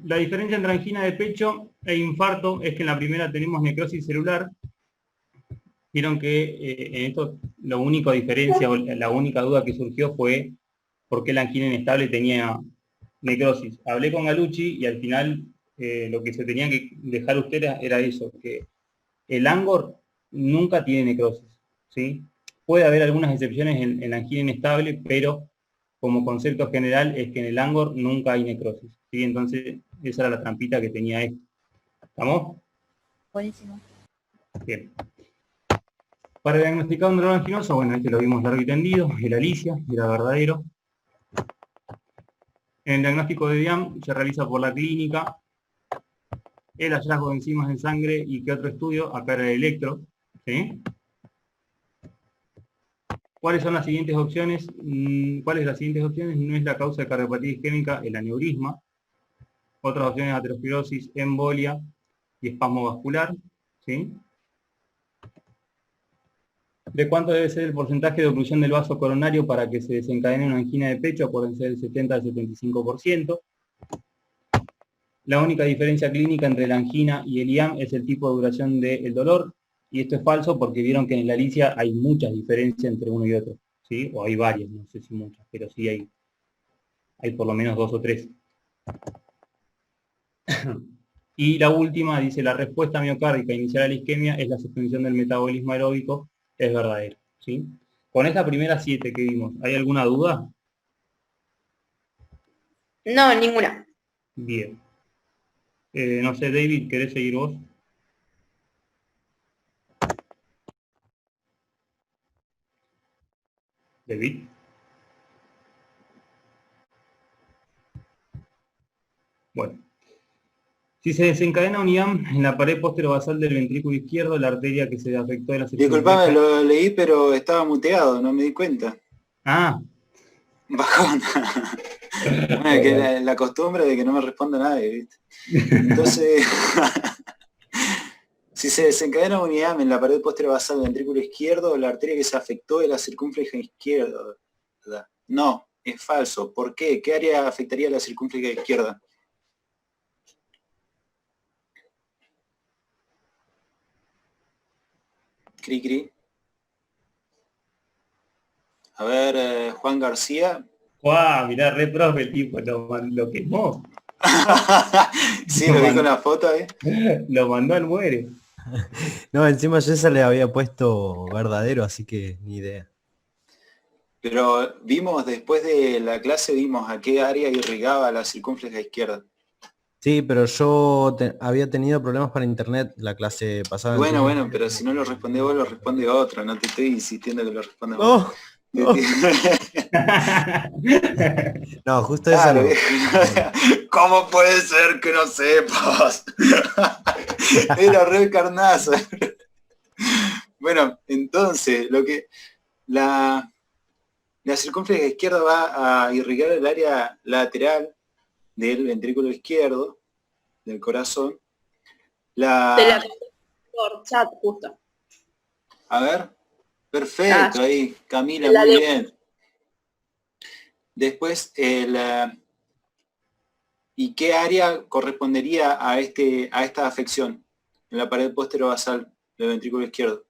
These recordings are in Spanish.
La diferencia entre angina de pecho e infarto es que en la primera tenemos necrosis celular. Vieron que en esto la única diferencia o la única duda que surgió fue por qué la angina inestable tenía necrosis. Hablé con Galucci y al final lo que se tenía que dejar usted era eso, que el Angor nunca tiene necrosis, ¿sí? Puede haber algunas excepciones en la angina inestable, pero como concepto general es que en el Angor nunca hay necrosis, ¿sí? Entonces esa era la trampita que tenía esto. ¿Estamos? Buenísimo. Bien. Para diagnosticar un dolor anginoso, bueno, este lo vimos largo y tendido, el Alicia, era verdadero. En el diagnóstico de DIAM se realiza por la clínica, el hallazgo de enzimas en sangre y qué otro estudio, acá era el electro, ¿sí? ¿Cuáles son las siguientes opciones? ¿Cuáles las siguientes opciones? No es la causa de cardiopatía isquémica, el aneurisma. Otras opciones, aterosclerosis, embolia y espasmo vascular, ¿sí? ¿De cuánto debe ser el porcentaje de oclusión del vaso coronario para que se desencadene una angina de pecho? Pueden ser del 70 al 75%. La única diferencia clínica entre la angina y el IAM es el tipo de duración del dolor, y esto es falso porque vieron que en la Alicia hay muchas diferencias entre uno y otro, ¿sí? O hay varias, no sé si muchas, pero sí hay por lo menos 2 o 3. Y la última dice, la respuesta miocárdica inicial a la isquemia es la suspensión del metabolismo aeróbico, es verdadero, ¿sí? Con estas primeras 7 que vimos, ¿hay alguna duda? No, ninguna. Bien. No sé, David, ¿querés seguir vos? David. Bueno. Si se desencadena un IAM en la pared posterobasal del ventrículo izquierdo, la arteria que se afectó de la Disculpame, circunfleja... lo leí, pero estaba muteado, no me di cuenta. Ah. Bajón. Bueno, que la costumbre de que no me responda nadie, ¿viste? Entonces, si se desencadena un IAM en la pared posterobasal del ventrículo izquierdo, la arteria que se afectó es la circunfleja izquierda. No, es falso. ¿Por qué? ¿Qué área afectaría a la circunfleja izquierda? Cri, cri. A ver, Juan García. ¡Guau! Mirá, re profe el tipo, lo quemó. Sí, lo vi con la foto ahí. Lo mandó al muere. No, encima yo se le había puesto verdadero, así que ni idea. Pero vimos, después de la clase, vimos a qué área irrigaba la circunfleja izquierda. Sí, pero yo había tenido problemas para internet la clase pasada. Bueno, entonces... bueno, pero si no lo responde vos, lo responde otro. No te estoy insistiendo que lo responda vos. No, no. No, justo Claro, eso no. ¿cómo puede ser que no sepas? Era re carnazo. Bueno, entonces, la circunfleja izquierda va a irrigar el área lateral del ventrículo izquierdo, del corazón. Te la por chat, justo. A ver, perfecto, ahí, Camila, muy bien. Después, ¿y qué área correspondería a esta afección en la pared posterobasal del ventrículo izquierdo?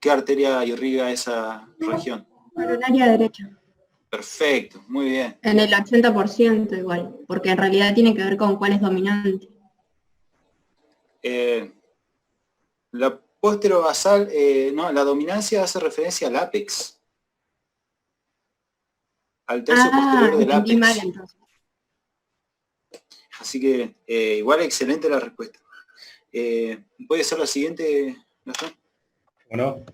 ¿Qué arteria irriga esa región? Coronaria derecha. Perfecto, muy bien. En el 80% igual, porque en realidad tiene que ver con cuál es dominante. La posterobasal, no, la dominancia hace referencia al ápex. Al tercio posterior del ápex. Mal, entonces. Así que igual excelente la respuesta. ¿Puede ser la siguiente, Gastón? Bueno.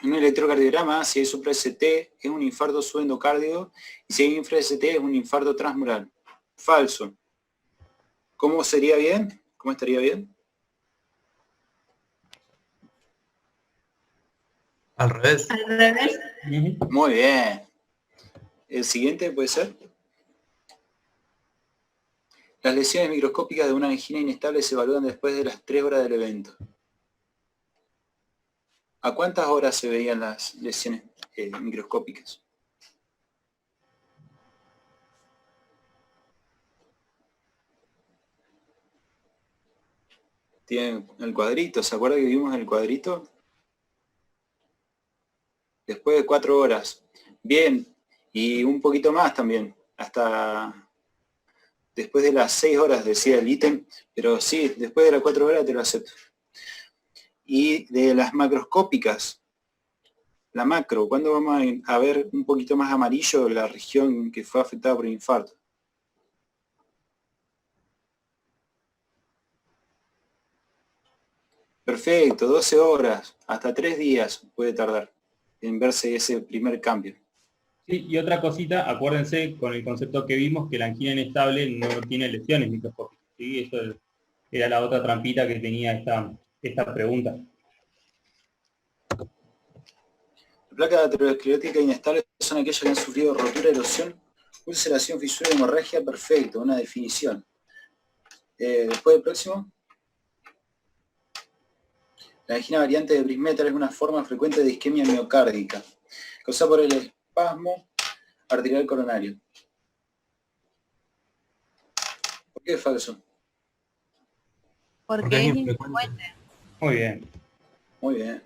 En un electrocardiograma, si hay supra-ST, es un infarto subendocardio, y si hay infra-ST, es un infarto transmural. Falso. ¿Cómo sería bien? ¿Cómo estaría bien? Al revés. Al revés. Muy bien. ¿El siguiente puede ser? Las lesiones microscópicas de una angina inestable se evalúan después de las 3 horas del evento. ¿A cuántas horas se veían las lesiones microscópicas? Tiene el cuadrito, ¿se acuerda que vimos el cuadrito? Después de 4 horas. Bien, y un poquito más también, hasta después de las 6 horas decía el ítem, pero sí, después de las 4 horas te lo acepto. Y de las macroscópicas, la macro, ¿cuándo vamos a ver un poquito más amarillo la región que fue afectada por el infarto? Perfecto, 12 horas, hasta 3 días puede tardar en verse ese primer cambio. Sí, y otra cosita, acuérdense con el concepto que vimos que la angina inestable no tiene lesiones microscópicas. ¿Sí? Eso era la otra trampita que tenía esta pregunta. Las placas ateroscleróticas inestables son aquellas que han sufrido rotura, erosión, ulceración, fisura, hemorragia. Perfecto, una definición. Después del próximo. La angina variante de Brismetal es una forma frecuente de isquemia miocárdica, causada por el espasmo arterial coronario. ¿Por qué es falso? Porque es infrecuente. Muy bien. Muy bien.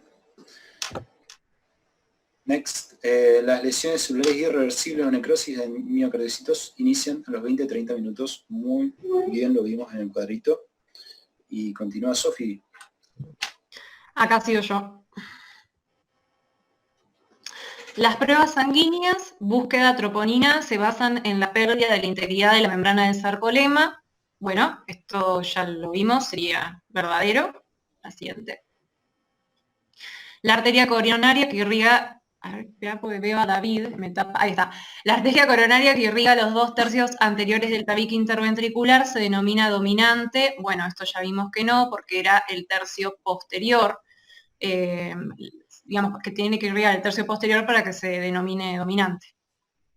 Next. Las lesiones celulares irreversibles o necrosis en miocardiocitos inician a los 20-30 minutos. Muy bien, lo vimos en el cuadrito. Y continúa Sofi. Acá sigo yo. Las pruebas sanguíneas, búsqueda troponina, se basan en la pérdida de la integridad de la membrana del sarcolema. Bueno, esto ya lo vimos, sería verdadero. La siguiente. La arteria coronaria que irriga... A ver, espera, porque veo a David, me tapa... Ahí está. La arteria coronaria que irriga los 2 tercios anteriores del tabique interventricular se denomina dominante. Bueno, esto ya vimos que no, porque era el tercio posterior. Digamos que tiene que irrigar el tercio posterior para que se denomine dominante.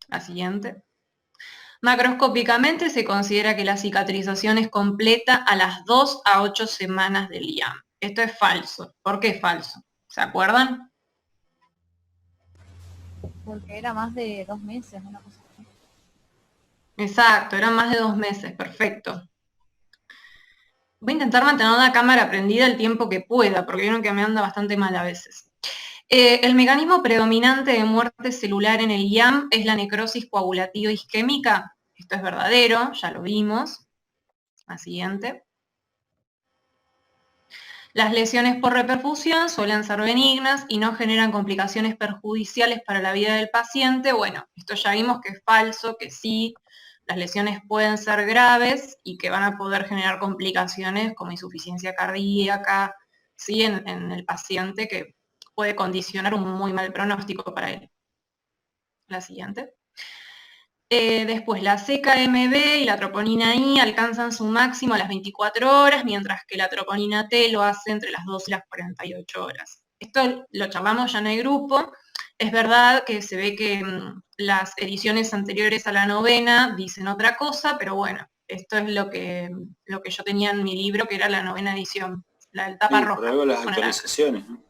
La siguiente. Macroscópicamente se considera que la cicatrización es completa a las 2 a 8 semanas del IAM. Esto es falso. ¿Por qué es falso? ¿Se acuerdan? Porque era más de 2 meses, una cosa así. Exacto, eran más de 2 meses, perfecto. Voy a intentar mantener la cámara prendida el tiempo que pueda, porque vieron que me anda bastante mal a veces. El mecanismo predominante de muerte celular en el IAM es la necrosis coagulativa isquémica. Esto es verdadero, ya lo vimos. La siguiente. Las lesiones por reperfusión suelen ser benignas y no generan complicaciones perjudiciales para la vida del paciente. Bueno, esto ya vimos que es falso, que sí, las lesiones pueden ser graves y que van a poder generar complicaciones como insuficiencia cardíaca, ¿sí? en el paciente, que puede condicionar un muy mal pronóstico para él. La siguiente. Después, la CKMB y la troponina I alcanzan su máximo a las 24 horas, mientras que la troponina T lo hace entre las 2 y las 48 horas. Esto lo charlamos ya en el grupo. Es verdad que se ve que las ediciones anteriores a la 9ª dicen otra cosa, pero bueno, esto es lo que yo tenía en mi libro, que era la 9ª edición, la del tapa roja. Por algo las actualizaciones, ¿no?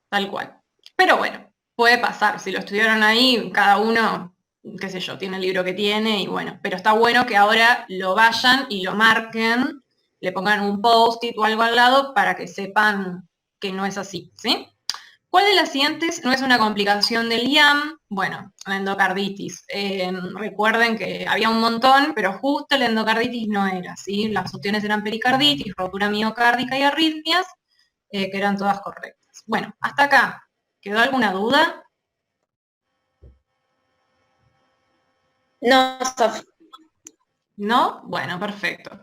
Tal cual. Pero bueno, puede pasar, si lo estudiaron ahí, cada uno, qué sé yo, tiene el libro que tiene y bueno, pero está bueno que ahora lo vayan y lo marquen, le pongan un post-it o algo al lado para que sepan que no es así, ¿sí? ¿Cuál de las siguientes no es una complicación del IAM? Bueno, la endocarditis. Recuerden que había un montón, pero justo la endocarditis no era, ¿sí? Las opciones eran pericarditis, rotura miocárdica y arritmias, que eran todas correctas. Bueno, hasta acá. ¿Quedó alguna duda? No, Sofi. ¿No? Bueno, perfecto.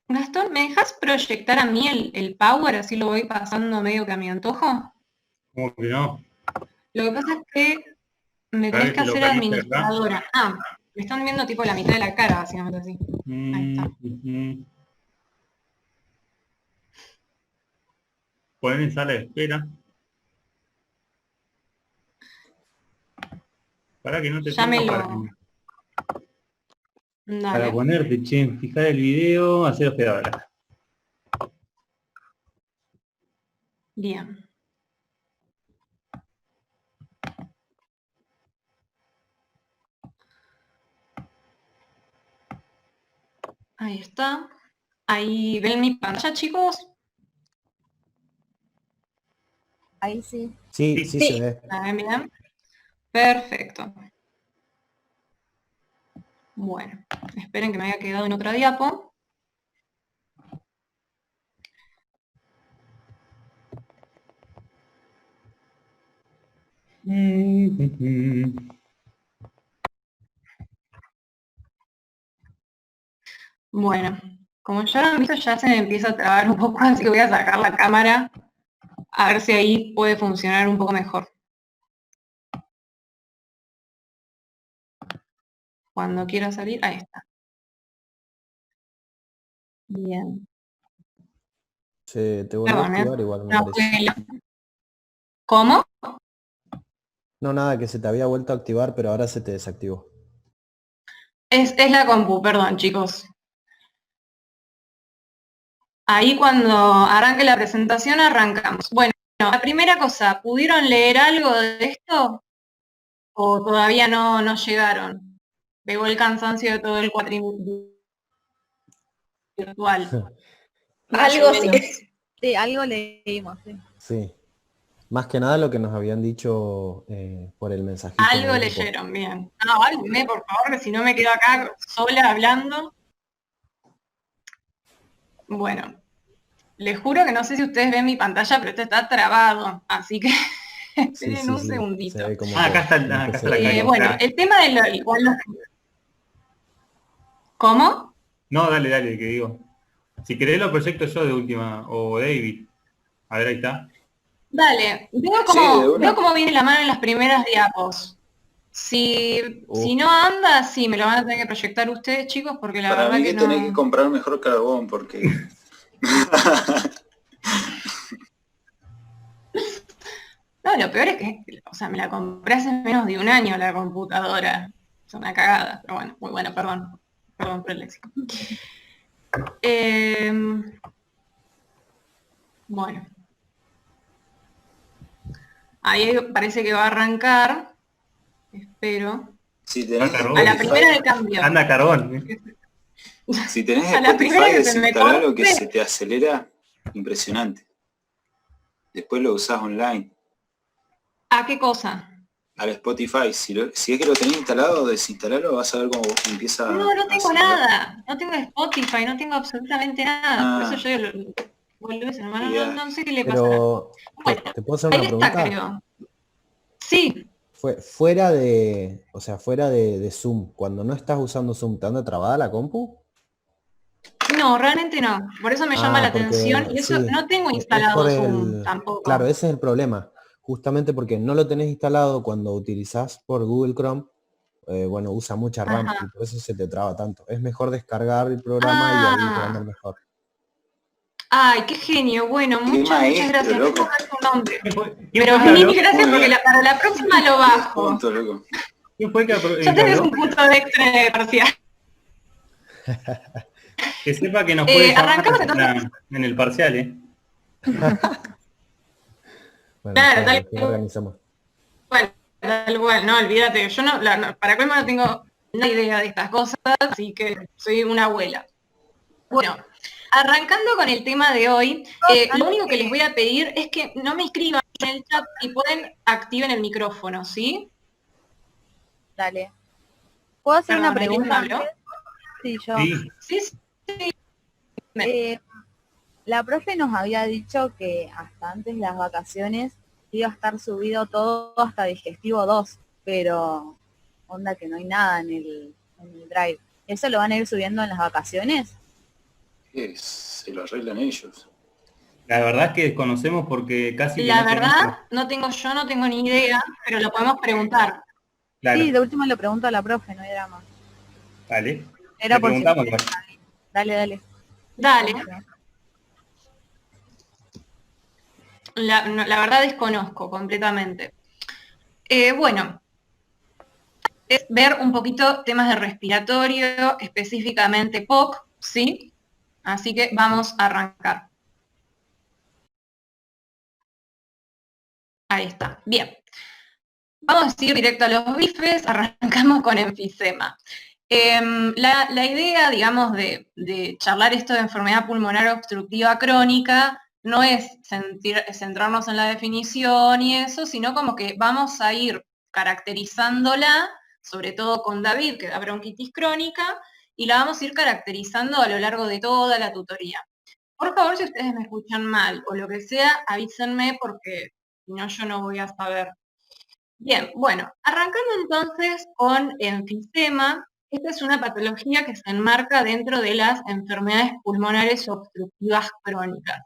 Gastón, ¿me dejas proyectar a mí el Power? Así lo voy pasando medio que a mi antojo. ¿Cómo que no? Lo que pasa es que me Cada tenés vez que que lo hacer caliente acá. administradora. Ah, me están viendo tipo la mitad de la cara, básicamente así. Ahí está. Ponen en sala de espera. Para que no te Ya me tengo lo... para Dale. ponerte, che, fijar el video, hacer hospedadora. Bien. Ahí está. Ahí ven mi pantalla, chicos. Ahí sí. Sí, Sí. sí se ve. ¿La ven bien? Perfecto. Bueno, esperen que me haya quedado en otra diapo. Bueno, como ya lo han visto, ya se me empieza a trabar un poco, así que voy a sacar la cámara a ver si ahí puede funcionar un poco mejor. Cuando quiera salir, ahí está. Bien. Se te volvió a Perdón, activar igual, me no parece. fue ¿Cómo? No, nada, que se te había vuelto a activar, pero ahora se te desactivó. Es la compu, perdón, chicos. Ahí cuando arranque la presentación arrancamos. Bueno, la primera cosa, ¿pudieron leer algo de esto? ¿O todavía no llegaron? Pegó el cansancio de todo el cuatrimestre virtual. Algo Más o sí. menos. Sí, algo leímos, sí. Sí. Más que nada lo que nos habían dicho por el mensajito en Algo el grupo. leyeron, bien. No, háblenme, por favor, que si no me quedo acá sola hablando. Bueno, les juro que no sé si ustedes ven mi pantalla, pero esto está trabado, así que Sí, esperen sí, un sí. segundito. Se ve como Acá que está, no acá está empecé la a carita. Bueno, el tema de ¿Cómo? No, dale, dale, que digo. Si querés lo proyecto yo de última, o David. A ver, ahí está. Dale, Sí, de veo una. cómo viene la mano en las primeras diapos. Si no anda, sí, me lo van a tener que proyectar ustedes, chicos, porque la Para verdad mí que que tenés que no... comprar mejor carbón porque... No, lo peor es que, o sea, me la compré hace menos de un año la computadora. Es una cagada, pero bueno, muy bueno, perdón. Perdón por el léxico. Bueno. Ahí parece que va a arrancar. Espero. Si tenés carbón. A la primera Spotify, de cambio. Anda carbón. si tenés A la primera Spotify que se me desinstalalo que corte. se te acelera impresionante. Después lo usás online. ¿A qué cosa? Al Spotify, si es que lo tenés instalado, desinstalalo, vas a ver cómo empieza No, no a tengo acelerar. nada. No tengo Spotify, no tengo absolutamente nada. Por eso Ah, yo no sé qué le pasará. Pero, Bueno, ¿te puedo hacer ahí una está, pregunta? creo. Sí. Fuera de, o sea, fuera de Zoom, cuando no estás usando Zoom, ¿te anda trabada la compu? No, realmente no. Por eso me llama la atención. Porque Y eso, sí, no tengo es por instalado Zoom el... Claro, tampoco. ese es el problema. Justamente porque no lo tenés instalado cuando utilizás por Google Chrome, bueno, usa mucha RAM y Ajá. por eso se te traba tanto. Es mejor descargar el programa y ahí te va a andar Ah. mejor. Ay, qué genio. Bueno, qué muchas maestro, gracias. No loco. puedo dar tu nombre. ¿Quién fue Pero que mil habló? gracias Muy porque bien. para la próxima lo 10 bajo. puntos, loco. ¿Quién fue Ya que tenés habló? un punto de extra de parcial. Que sepa que nos puede llamar Arrancamos entonces. en el parcial, ¿eh? Bueno, Claro, ya, después organizamos. tal cual. No, olvídate. Yo para colmo no tengo una idea de estas cosas, así que soy una abuela. Bueno, arrancando con el tema de hoy, lo único que les voy a pedir es que no me escriban en el chat y pueden activen el micrófono, ¿sí? Dale. ¿Puedo hacer una Perdón, ¿alguien me pregunta habló? antes? Sí, yo. Sí. Sí. La profe nos había dicho que hasta antes de las vacaciones iba a estar subido todo hasta digestivo 2, pero onda que no hay nada en el drive. ¿Eso lo van a ir subiendo en las vacaciones? Se lo arreglan ellos. La verdad es que desconocemos porque casi que La no tenemos... verdad, no tengo ni idea, pero lo podemos preguntar. Claro, Sí, de último le pregunto a la profe, no hay drama. vale. Era Le por si preguntamos no igual. tenía nadie. Dale. Dale. La verdad desconozco completamente. Bueno, es ver un poquito temas de respiratorio, específicamente POC, ¿sí? Así que vamos a arrancar. Ahí está, bien. Vamos a ir directo a los bifes, arrancamos con enfisema. La idea, digamos, de charlar esto de enfermedad pulmonar obstructiva crónica no es centrarnos en la definición y eso, sino como que vamos a ir caracterizándola, sobre todo con David, que da bronquitis crónica, y la vamos a ir caracterizando a lo largo de toda la tutoría. Por favor, si ustedes me escuchan mal o lo que sea, avísenme porque si no yo no voy a saber. Bien, bueno, arrancando entonces con enfisema. Esta es una patología que se enmarca dentro de las enfermedades pulmonares obstructivas crónicas.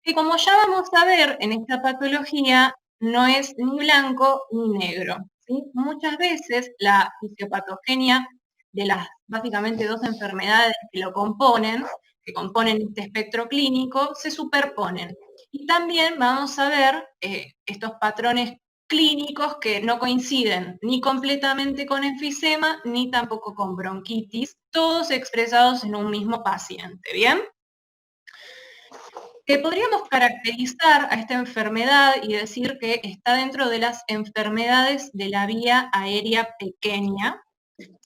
Y como ya vamos a ver, en esta patología no es ni blanco ni negro, ¿sí? Muchas veces la fisiopatogenia de las básicamente dos enfermedades que lo componen, que componen este espectro clínico, se superponen. Y también vamos a ver estos patrones clínicos que no coinciden ni completamente con enfisema, ni tampoco con bronquitis, todos expresados en un mismo paciente, ¿bien? Que podríamos caracterizar a esta enfermedad y decir que está dentro de las enfermedades de la vía aérea pequeña,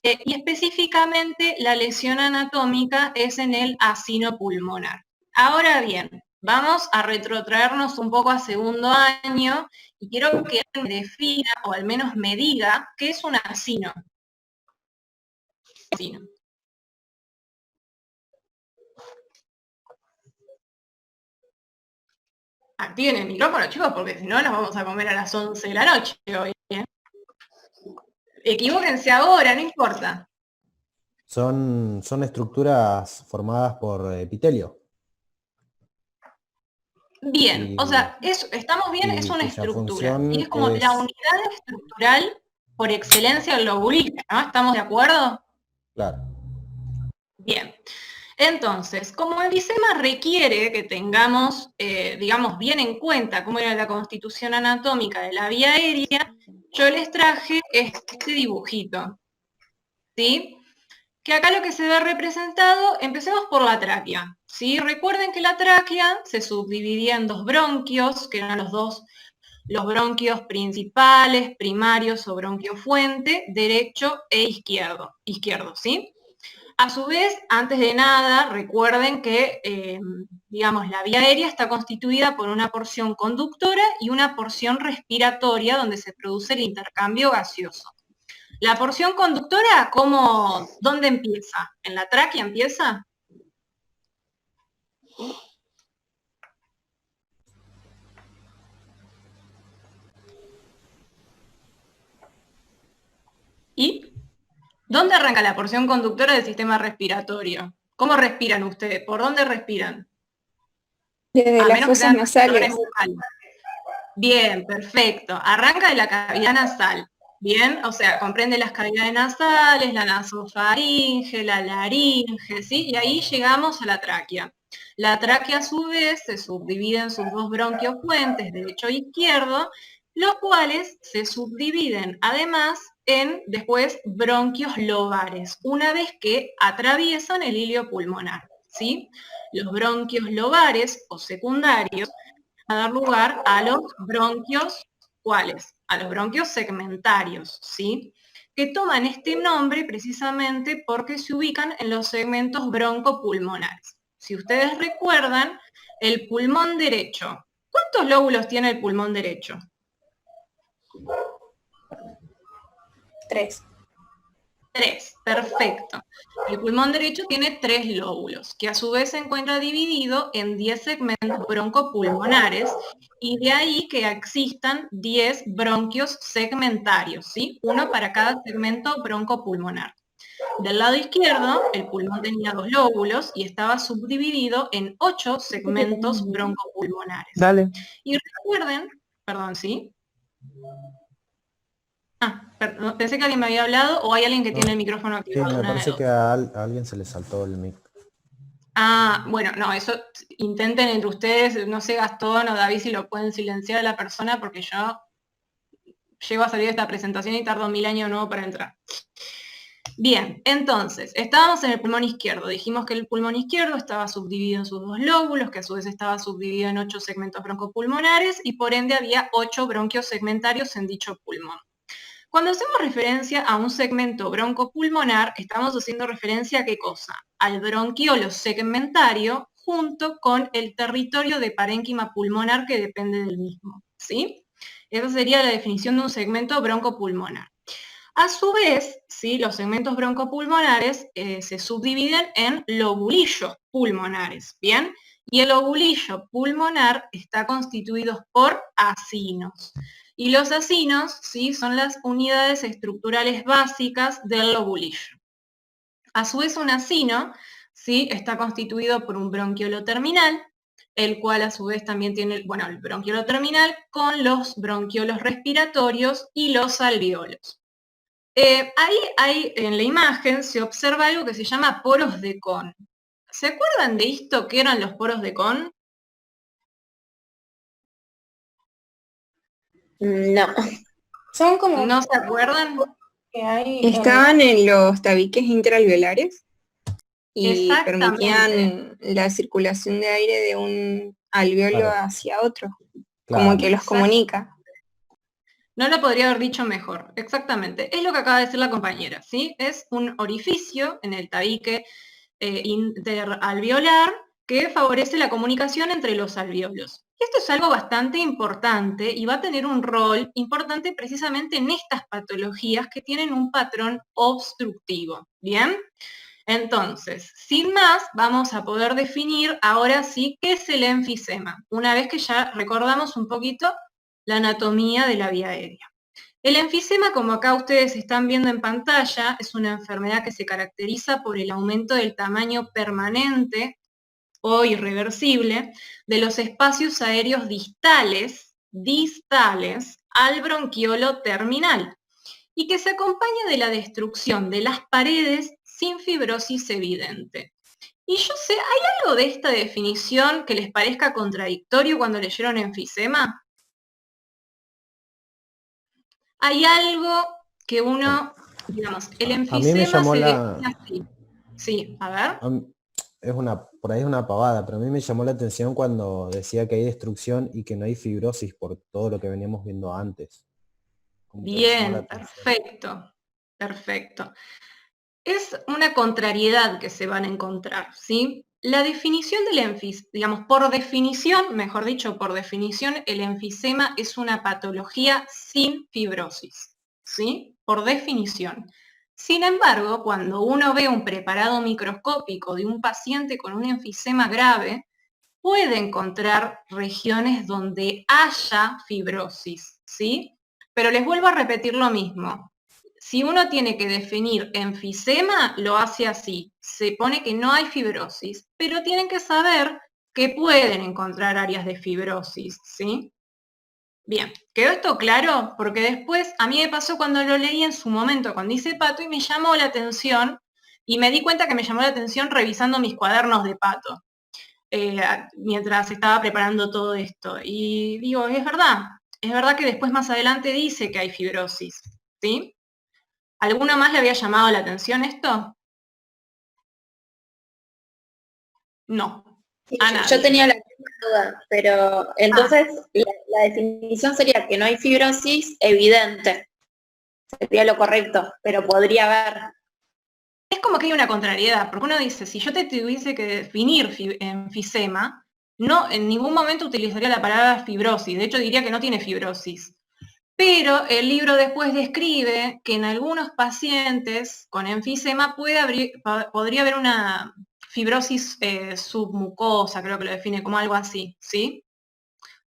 y específicamente la lesión anatómica es en el acino pulmonar. Ahora bien, vamos a retrotraernos un poco a segundo año y quiero que me defina, o al menos me diga, qué es un acino. Activen el micrófono, chicos, porque si no nos vamos a comer a las 11 de la noche hoy, ¿eh? Equivóquense ahora, no importa. Son estructuras formadas por epitelio. Bien, o sea, estamos bien, es una estructura. Y es como la unidad estructural por excelencia del lobulista, ¿no? ¿Estamos de acuerdo? Claro. Bien. Entonces, como el enfisema requiere que tengamos, digamos, bien en cuenta cómo era la constitución anatómica de la vía aérea, yo les traje este dibujito, ¿sí? Que acá lo que se ve representado, empecemos por la tráquea, ¿sí? Recuerden que la tráquea se subdividía en dos bronquios, que eran los bronquios principales, primarios o bronquio fuente, derecho e izquierdo, ¿sí? A su vez, antes de nada, recuerden que, digamos, la vía aérea está constituida por una porción conductora y una porción respiratoria donde se produce el intercambio gaseoso. La porción conductora, ¿dónde empieza? ¿En la tráquea empieza? ¿Y dónde arranca la porción conductora del sistema respiratorio? ¿Cómo respiran ustedes? ¿Por dónde respiran? Desde las fosas nasales. Bien, perfecto. Arranca de la cavidad nasal. Bien, o sea, comprende las cavidades nasales, la nasofaringe, la laringe, ¿sí? Y ahí llegamos a la tráquea. La tráquea a su vez se subdivide en sus dos bronquios fuentes, derecho e izquierdo, los cuales se subdividen además en después bronquios lobares, una vez que atraviesan el hilio pulmonar, ¿sí? Los bronquios lobares o secundarios van a dar lugar a los bronquios, ¿cuáles? A los bronquios segmentarios, ¿sí? Que toman este nombre precisamente porque se ubican en los segmentos broncopulmonares. Si ustedes recuerdan, el pulmón derecho, ¿cuántos lóbulos tiene el pulmón derecho? 3. 3, perfecto. El pulmón derecho tiene 3 lóbulos, que a su vez se encuentra dividido en 10 segmentos broncopulmonares, y de ahí que existan 10 bronquios segmentarios, ¿sí? Uno para cada segmento broncopulmonar. Del lado izquierdo, el pulmón tenía 2 lóbulos y estaba subdividido en 8 segmentos broncopulmonares. Dale. Y recuerden, perdón, ¿sí? Perdón, pensé que alguien me había hablado o hay alguien que tiene el micrófono activado. Sí, me parece que a alguien se le saltó el mic. Bueno, no, eso intenten entre ustedes, no sé, Gastón o David, si lo pueden silenciar a la persona, porque yo llego a salir de esta presentación y tardo 1000 años de nuevo para entrar. Bien, entonces, estábamos en el pulmón izquierdo. Dijimos que el pulmón izquierdo estaba subdividido en sus 2 lóbulos, que a su vez estaba subdividido en 8 segmentos broncopulmonares, y por ende había 8 bronquios segmentarios en dicho pulmón. Cuando hacemos referencia a un segmento broncopulmonar, estamos haciendo referencia a ¿qué cosa? Al bronquiolo segmentario junto con el territorio de parénquima pulmonar que depende del mismo, ¿sí? Esa sería la definición de un segmento broncopulmonar. A su vez, ¿sí? Los segmentos broncopulmonares se subdividen en lobulillos pulmonares, ¿bien? Y el lobulillo pulmonar está constituido por acinos. Y los acinos, ¿sí? Son las unidades estructurales básicas del lobulillo. A su vez, un acino, ¿sí? Está constituido por un bronquiolo terminal, el cual a su vez también tiene, bueno, el bronquiolo terminal con los bronquiolos respiratorios y los alveolos. Ahí en la imagen se observa algo que se llama poros de Kohn. ¿Se acuerdan de esto? ¿Qué eran los poros de Kohn? No. Son como ¿No se acuerdan? que estaban en los tabiques intraalveolares y permitían la circulación de aire de un alveolo hacia otro, como que los comunica. No lo podría haber dicho mejor, exactamente. Es lo que acaba de decir la compañera, ¿sí? Es un orificio en el tabique interalveolar que favorece la comunicación entre los alveolos. Esto es algo bastante importante y va a tener un rol importante precisamente en estas patologías que tienen un patrón obstructivo, ¿bien? Entonces, sin más, vamos a poder definir ahora sí qué es el enfisema, una vez que ya recordamos un poquito la anatomía de la vía aérea. El enfisema, como acá ustedes están viendo en pantalla, es una enfermedad que se caracteriza por el aumento del tamaño permanente o irreversible de los espacios aéreos distales al bronquiolo terminal y que se acompaña de la destrucción de las paredes sin fibrosis evidente. Y yo sé, ¿hay algo de esta definición que les parezca contradictorio cuando leyeron enfisema? Hay algo que uno, digamos, el enfisema se define así. Sí, a ver. Por ahí es una pavada, pero a mí me llamó la atención cuando decía que hay destrucción y que no hay fibrosis por todo lo que veníamos viendo antes. Bien, perfecto, perfecto. Es una contrariedad que se van a encontrar, ¿sí? La definición del enfisema, digamos, por definición, mejor dicho, por definición, el enfisema es una patología sin fibrosis, ¿sí? Por definición. Sin embargo, cuando uno ve un preparado microscópico de un paciente con un enfisema grave, puede encontrar regiones donde haya fibrosis, ¿sí? Pero les vuelvo a repetir lo mismo. Si uno tiene que definir enfisema, lo hace así. Se pone que no hay fibrosis, pero tienen que saber que pueden encontrar áreas de fibrosis, ¿sí? Bien, ¿quedó esto claro? Porque después a mí me pasó cuando lo leí en su momento, cuando hice Pato, y me llamó la atención, y me di cuenta que me llamó la atención revisando mis cuadernos de Pato, mientras estaba preparando todo esto. Y digo, es verdad que después más adelante dice que hay fibrosis, ¿sí? ¿Alguno más le había llamado la atención esto? No. Yo tenía la misma duda, pero entonces la definición sería que no hay fibrosis evidente. Sería lo correcto, pero podría haber. Es como que hay una contrariedad, porque uno dice, si yo te tuviese que definir enfisema, no, en ningún momento utilizaría la palabra fibrosis, de hecho diría que no tiene fibrosis. Pero el libro después describe que en algunos pacientes con enfisema podría haber una fibrosis submucosa, creo que lo define como algo así, ¿sí?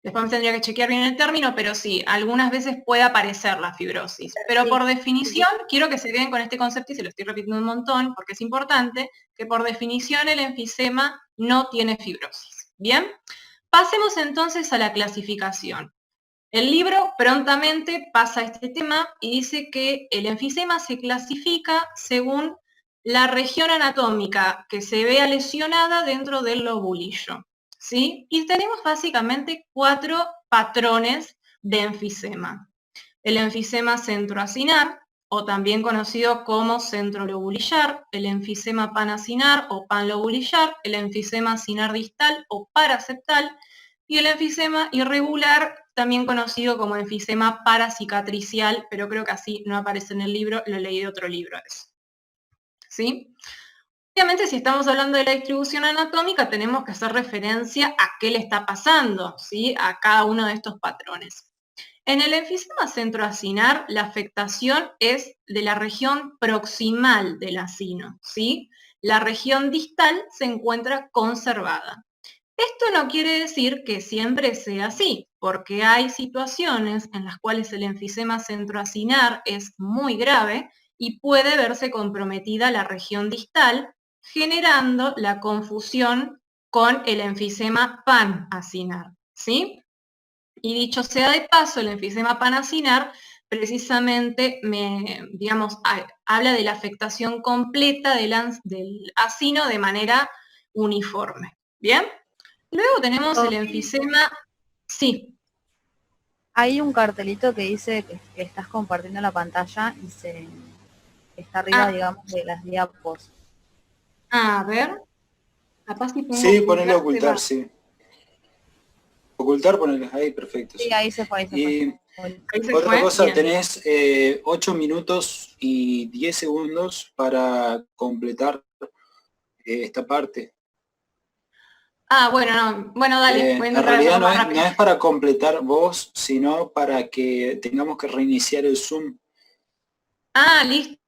Después me tendría que chequear bien el término, pero sí, algunas veces puede aparecer la fibrosis. Pero por definición, quiero que se queden con este concepto, y se lo estoy repitiendo un montón, porque es importante, que por definición el enfisema no tiene fibrosis. ¿Bien? Pasemos entonces a la clasificación. El libro prontamente pasa a este tema y dice que el enfisema se clasifica según la región anatómica que se vea lesionada dentro del lobulillo, ¿sí? Y tenemos básicamente 4 patrones de enfisema. El enfisema centroacinar, o también conocido como centrolobulillar, el enfisema panacinar o panlobulillar, el enfisema acinar distal o paraseptal, y el enfisema irregular, también conocido como enfisema paracicatricial, pero creo que así no aparece en el libro, lo leí de otro libro eso. ¿Sí? Obviamente, si estamos hablando de la distribución anatómica, tenemos que hacer referencia a qué le está pasando, ¿sí? A cada uno de estos patrones. En el enfisema centroacinar, la afectación es de la región proximal del acino, ¿sí? La región distal se encuentra conservada. Esto no quiere decir que siempre sea así, porque hay situaciones en las cuales el enfisema centroacinar es muy grave y puede verse comprometida la región distal, generando la confusión con el enfisema panacinar, ¿sí? Y dicho sea de paso, el enfisema panacinar precisamente, habla de la afectación completa del acino de manera uniforme, ¿bien? Luego tenemos el enfisema, sí. Hay un cartelito que dice que estás compartiendo la pantalla y está arriba, digamos, de las diapos. A ver. Capaz si pongo sí, ponele ocultar, sí. Ocultar, ponele ahí, perfecto. Sí, ahí se fue, ahí se fue. Otra cosa, bien. Tenés 8 minutos y 10 segundos para completar esta parte. Ah, bueno, dale. En realidad no es para completar vos, sino para que tengamos que reiniciar el Zoom. Ah, listo.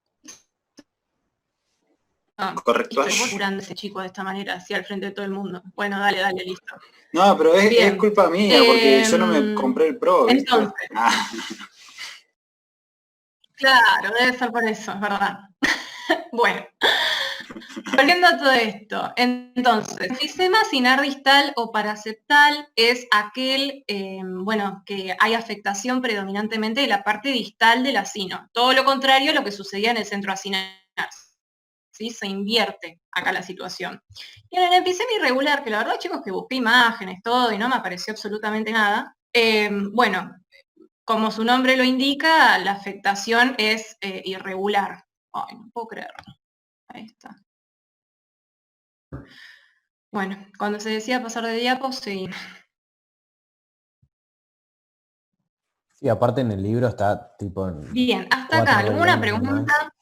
Correcto. Estoy curando a ese chico de esta manera, así al frente de todo el mundo. Bueno, dale, listo. No, pero es culpa mía, porque yo no me compré el Pro, ¿viste? Entonces. Claro, debe ser por eso, es verdad. Bueno. Volviendo a todo esto, entonces, el enfisema acinar distal o paraceptal es aquel, que hay afectación predominantemente de la parte distal del acino. Todo lo contrario a lo que sucedía en el centro acinar. ¿Sí? Se invierte acá la situación. Y en el enfisema irregular, que la verdad, chicos, que busqué imágenes, todo, y no me apareció absolutamente nada, como su nombre lo indica, la afectación es irregular. Ay, no puedo creerlo. Ahí está. Bueno, cuando se decía pasar de diapos, sí. Sí, aparte en el libro está tipo... Bien, hasta acá, ¿alguna pregunta?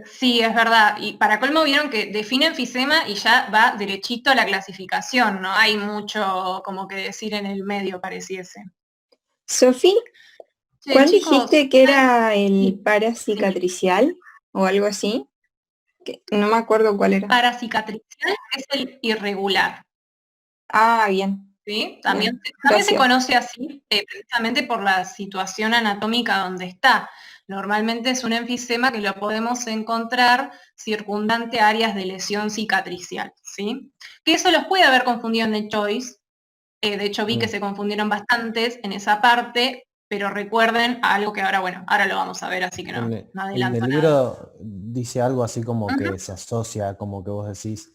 Sí, es verdad. Y para colmo vieron que define enfisema y ya va derechito a la clasificación, no hay mucho como que decir en el medio, pareciese. Sofi, ¿cuál dijiste que era el paracicatricial o algo así? Que no me acuerdo cuál era. Paracicatricial es el irregular. Ah, bien. ¿Sí? También se conoce así precisamente por la situación anatómica donde está. Normalmente es un enfisema que lo podemos encontrar circundante a áreas de lesión cicatricial, ¿sí? Que eso los puede haber confundido en el choice. De hecho vi que se confundieron bastantes en esa parte, pero recuerden algo que ahora lo vamos a ver, así que no adelanto en el libro dice algo así como que se asocia, como que vos decís,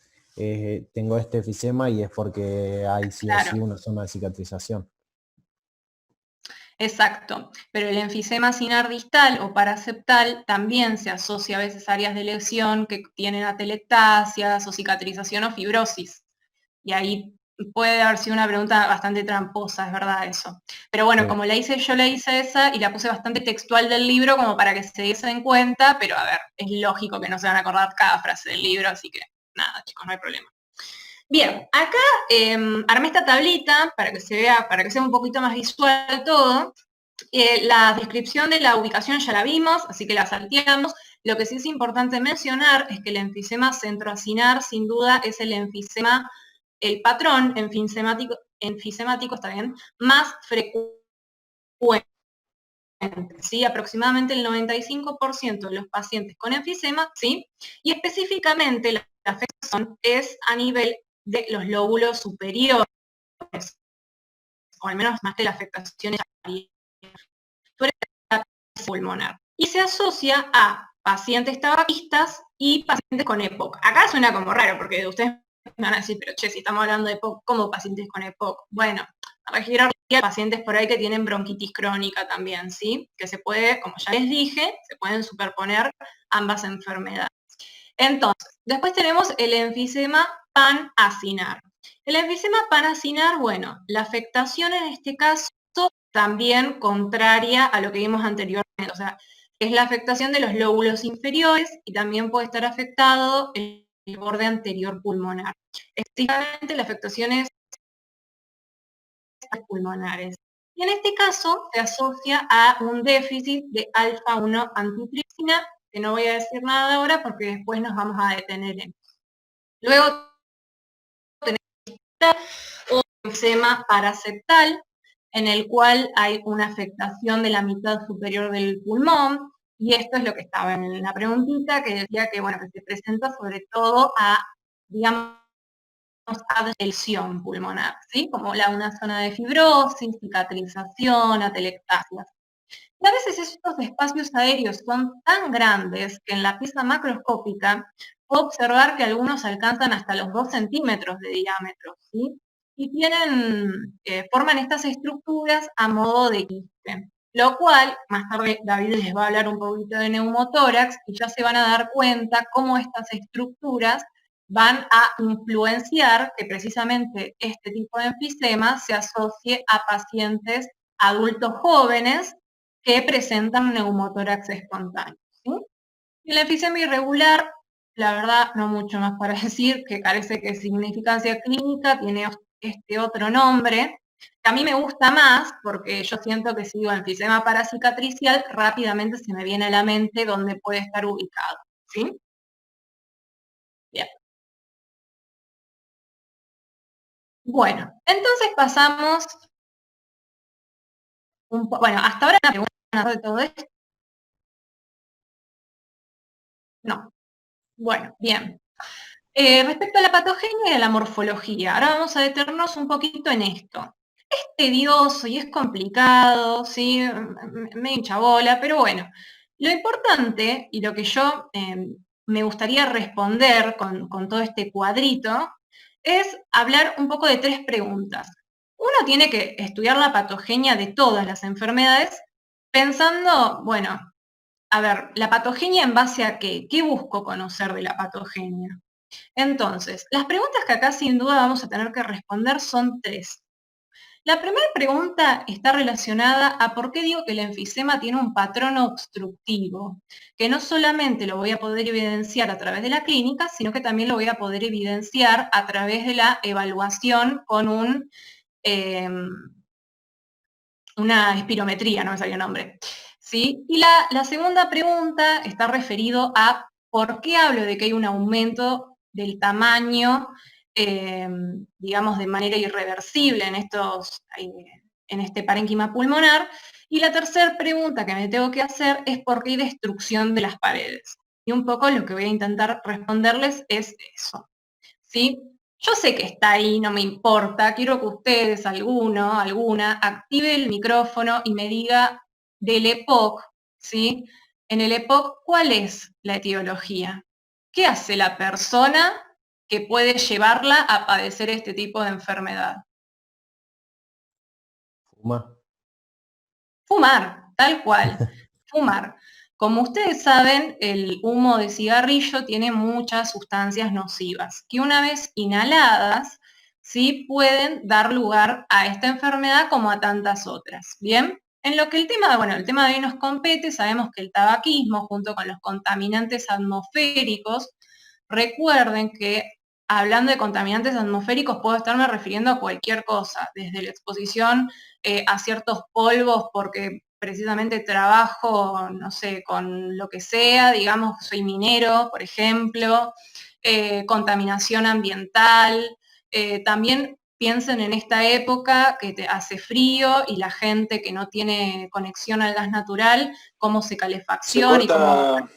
tengo este enfisema y es porque hay sí o sí una zona de cicatrización. Exacto, pero el enfisema acinar distal o paraceptal también se asocia a veces a áreas de lesión que tienen atelectasias o cicatrización o fibrosis. Y ahí puede haber sido una pregunta bastante tramposa, es verdad eso. Pero bueno, como yo le hice esa y la puse bastante textual del libro como para que se diese en cuenta, pero a ver, es lógico que no se van a acordar cada frase del libro, así que nada, chicos, no hay problema. Bien, acá armé esta tablita para que sea un poquito más visual todo. La descripción de la ubicación ya la vimos, así que la salteamos. Lo que sí es importante mencionar es que el enfisema centroacinar, sin duda, es el patrón enfisemático está bien, más frecuente. ¿Sí? Aproximadamente el 95% de los pacientes con enfisema, ¿sí? Y específicamente la afección es a nivel de los lóbulos superiores, o al menos más de la afectación pulmonar. Y se asocia a pacientes tabaquistas y pacientes con EPOC. Acá suena como raro, porque ustedes me van a decir, pero che, si estamos hablando de EPOC, ¿cómo pacientes con EPOC? Bueno, a referir a pacientes por ahí que tienen bronquitis crónica también, ¿sí? Que se puede, como ya les dije, se pueden superponer ambas enfermedades. Entonces, después tenemos el enfisema panacinar. El enfisema panacinar, bueno, la afectación en este caso también contraria a lo que vimos anteriormente, o sea, es la afectación de los lóbulos inferiores y también puede estar afectado el borde anterior pulmonar. Específicamente la afectación es pulmonares. Y en este caso se asocia a un déficit de alfa-1 antitripsina, que no voy a decir nada ahora porque después nos vamos a detener en eso. Luego tenemos un enfisema paraceptal, en el cual hay una afectación de la mitad superior del pulmón, y esto es lo que estaba en la preguntita, que decía que, bueno, que se presenta sobre todo a, digamos, adhesión pulmonar, ¿sí? Como una zona de fibrosis, cicatrización, atelectasias. Y a veces estos espacios aéreos son tan grandes que en la pieza macroscópica puedo observar que algunos alcanzan hasta los 2 centímetros de diámetro, ¿sí? Y forman estas estructuras a modo de quiste. Lo cual, más tarde David les va a hablar un poquito de neumotórax y ya se van a dar cuenta cómo estas estructuras van a influenciar que precisamente este tipo de enfisema se asocie a pacientes adultos jóvenes que presentan neumotórax espontáneo, ¿sí? Y el enfisema irregular, la verdad, no mucho más para decir, que carece de significancia clínica, tiene este otro nombre, que a mí me gusta más, porque yo siento que si digo enfisema paracicatricial, rápidamente se me viene a la mente dónde puede estar ubicado, ¿sí? Bien. Bueno, entonces pasamos, bueno, hasta ahora la pregunta de todo esto. No. Bueno, bien. Respecto a la patogenia y a la morfología, ahora vamos a detenernos un poquito en esto. Es tedioso y es complicado, ¿sí? Me hincha bola, pero bueno. Lo importante y lo que yo me gustaría responder con todo este cuadrito es hablar un poco de 3 preguntas. Uno tiene que estudiar la patogenia de todas las enfermedades pensando, bueno, a ver, ¿la patogenia en base a qué? ¿Qué busco conocer de la patogenia? Entonces, las preguntas que acá sin duda vamos a tener que responder son 3. La primera pregunta está relacionada a por qué digo que el enfisema tiene un patrón obstructivo, que no solamente lo voy a poder evidenciar a través de la clínica, sino que también lo voy a poder evidenciar a través de la evaluación con una espirometría, no me salió el nombre. ¿Sí? Y la segunda pregunta está referido a por qué hablo de que hay un aumento del tamaño, digamos, de manera irreversible en este parénquima pulmonar. Y la tercera pregunta que me tengo que hacer es por qué hay destrucción de las paredes. Y un poco lo que voy a intentar responderles es eso. ¿Sí? Yo sé que está ahí, no me importa, quiero que ustedes, alguna, active el micrófono y me diga del EPOC, ¿sí? En el EPOC, ¿cuál es la etiología? ¿Qué hace la persona que puede llevarla a padecer este tipo de enfermedad? Fumar. Fumar, tal cual, fumar. Como ustedes saben, el humo de cigarrillo tiene muchas sustancias nocivas, que una vez inhaladas, sí pueden dar lugar a esta enfermedad como a tantas otras. Bien, en lo que el tema de hoy nos compete, sabemos que el tabaquismo, junto con los contaminantes atmosféricos, recuerden que hablando de contaminantes atmosféricos puedo estarme refiriendo a cualquier cosa, desde la exposición a ciertos polvos porque precisamente trabajo, no sé, con lo que sea, digamos, soy minero, por ejemplo, contaminación ambiental, también piensen en esta época que hace frío y la gente que no tiene conexión al gas natural, cómo se calefacciona y cómo...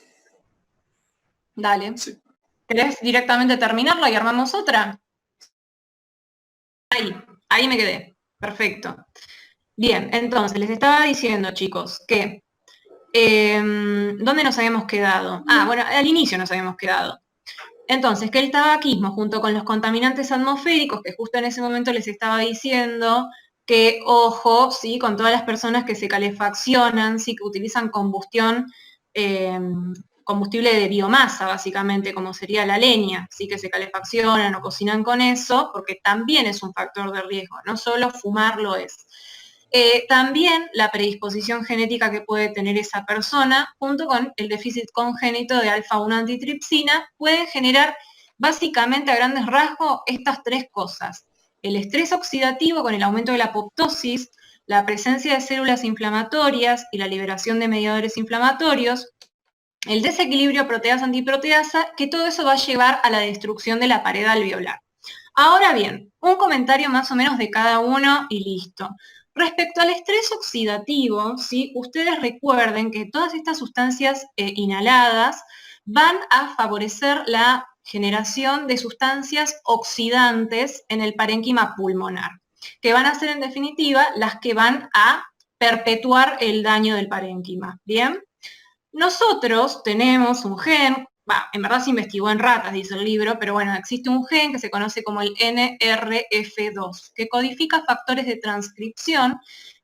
Dale. Sí. ¿Querés directamente terminarla y armamos otra? Ahí me quedé. Perfecto. Bien, entonces les estaba diciendo, chicos, que ¿dónde nos habíamos quedado? Bueno, al inicio nos habíamos quedado. Entonces, que el tabaquismo, junto con los contaminantes atmosféricos, que justo en ese momento les estaba diciendo que, ojo, ¿sí? Con todas las personas que se calefaccionan, ¿sí? Que utilizan combustión combustible de biomasa, básicamente, como sería la leña, ¿sí? Que se calefaccionan o cocinan con eso, porque también es un factor de riesgo, no solo fumar lo es. También la predisposición genética que puede tener esa persona, junto con el déficit congénito de alfa-1 antitripsina, pueden generar básicamente a grandes rasgos estas tres cosas. El estrés oxidativo con el aumento de la apoptosis, la presencia de células inflamatorias y la liberación de mediadores inflamatorios, el desequilibrio proteasa-antiproteasa, que todo eso va a llevar a la destrucción de la pared alveolar. Ahora bien, un comentario más o menos de cada uno y listo. Respecto al estrés oxidativo, ¿sí? Ustedes recuerden que todas estas sustancias inhaladas van a favorecer la generación de sustancias oxidantes en el parénquima pulmonar, que van a ser en definitiva las que van a perpetuar el daño del parénquima. ¿Bien? Nosotros tenemos un gen, en verdad se investigó en ratas, dice el libro, pero bueno, existe un gen que se conoce como el NRF2, que codifica factores de transcripción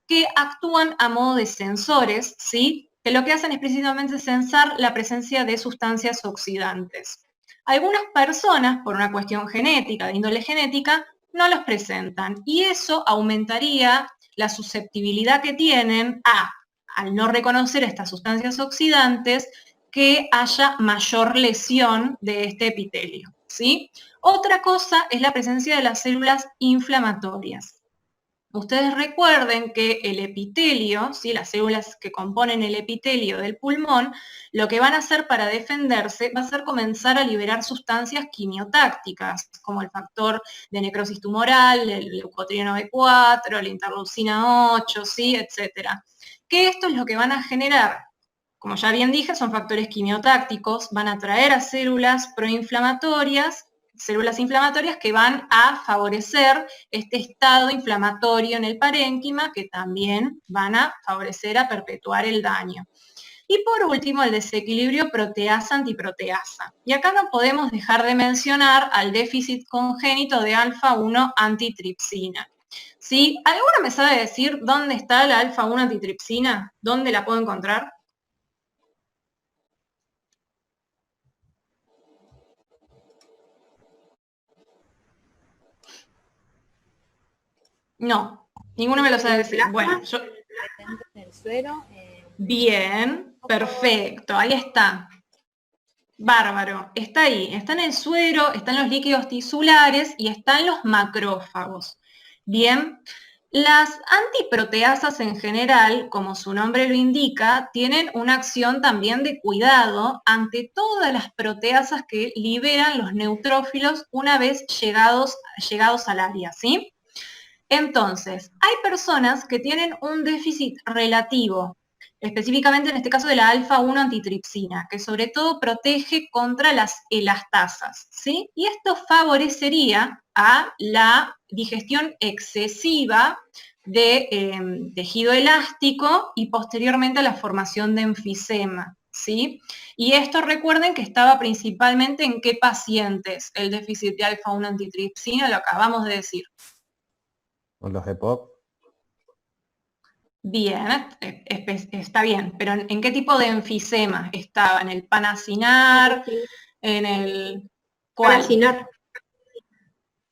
que actúan a modo de sensores, ¿sí? Que lo que hacen es precisamente sensar la presencia de sustancias oxidantes. Algunas personas, por una cuestión genética, de índole genética, no los presentan, y eso aumentaría la susceptibilidad que tienen al no reconocer estas sustancias oxidantes, que haya mayor lesión de este epitelio, ¿sí? Otra cosa es la presencia de las células inflamatorias. Ustedes recuerden que el epitelio, ¿sí? Las células que componen el epitelio del pulmón, lo que van a hacer para defenderse va a ser comenzar a liberar sustancias quimiotácticas, como el factor de necrosis tumoral, el leucotrieno B4, la interleucina 8, ¿sí? Etcétera. Que esto es lo que van a generar, como ya bien dije, son factores quimiotácticos, van a atraer a células proinflamatorias, células inflamatorias que van a favorecer este estado inflamatorio en el parénquima, que también van a favorecer a perpetuar el daño. Y por último, el desequilibrio proteasa-antiproteasa. Y acá no podemos dejar de mencionar al déficit congénito de alfa-1 antitripsina. ¿Sí? ¿Alguno me sabe decir dónde está la alfa-1 antitripsina? ¿Dónde la puedo encontrar? No, ninguno me lo sabe decir. Bueno, yo... En el suero. Bien, perfecto, ahí está. Bárbaro, está ahí, está en el suero, está en los líquidos tisulares y está en los macrófagos. Bien, las antiproteasas en general, como su nombre lo indica, tienen una acción también de cuidado ante todas las proteasas que liberan los neutrófilos una vez llegados al área, ¿sí? Entonces, hay personas que tienen un déficit relativo, específicamente en este caso de la alfa-1 antitripsina, que sobre todo protege contra las elastasas, ¿sí? Y esto favorecería a la digestión excesiva de tejido elástico y posteriormente a la formación de enfisema, ¿sí? Y esto recuerden que estaba principalmente en qué pacientes el déficit de alfa-1 antitripsina, lo acabamos de decir. Los EPOC. Bien, está bien, pero ¿en qué tipo de enfisema estaba? ¿En el panacinar? ¿En el cuál? Panacinar.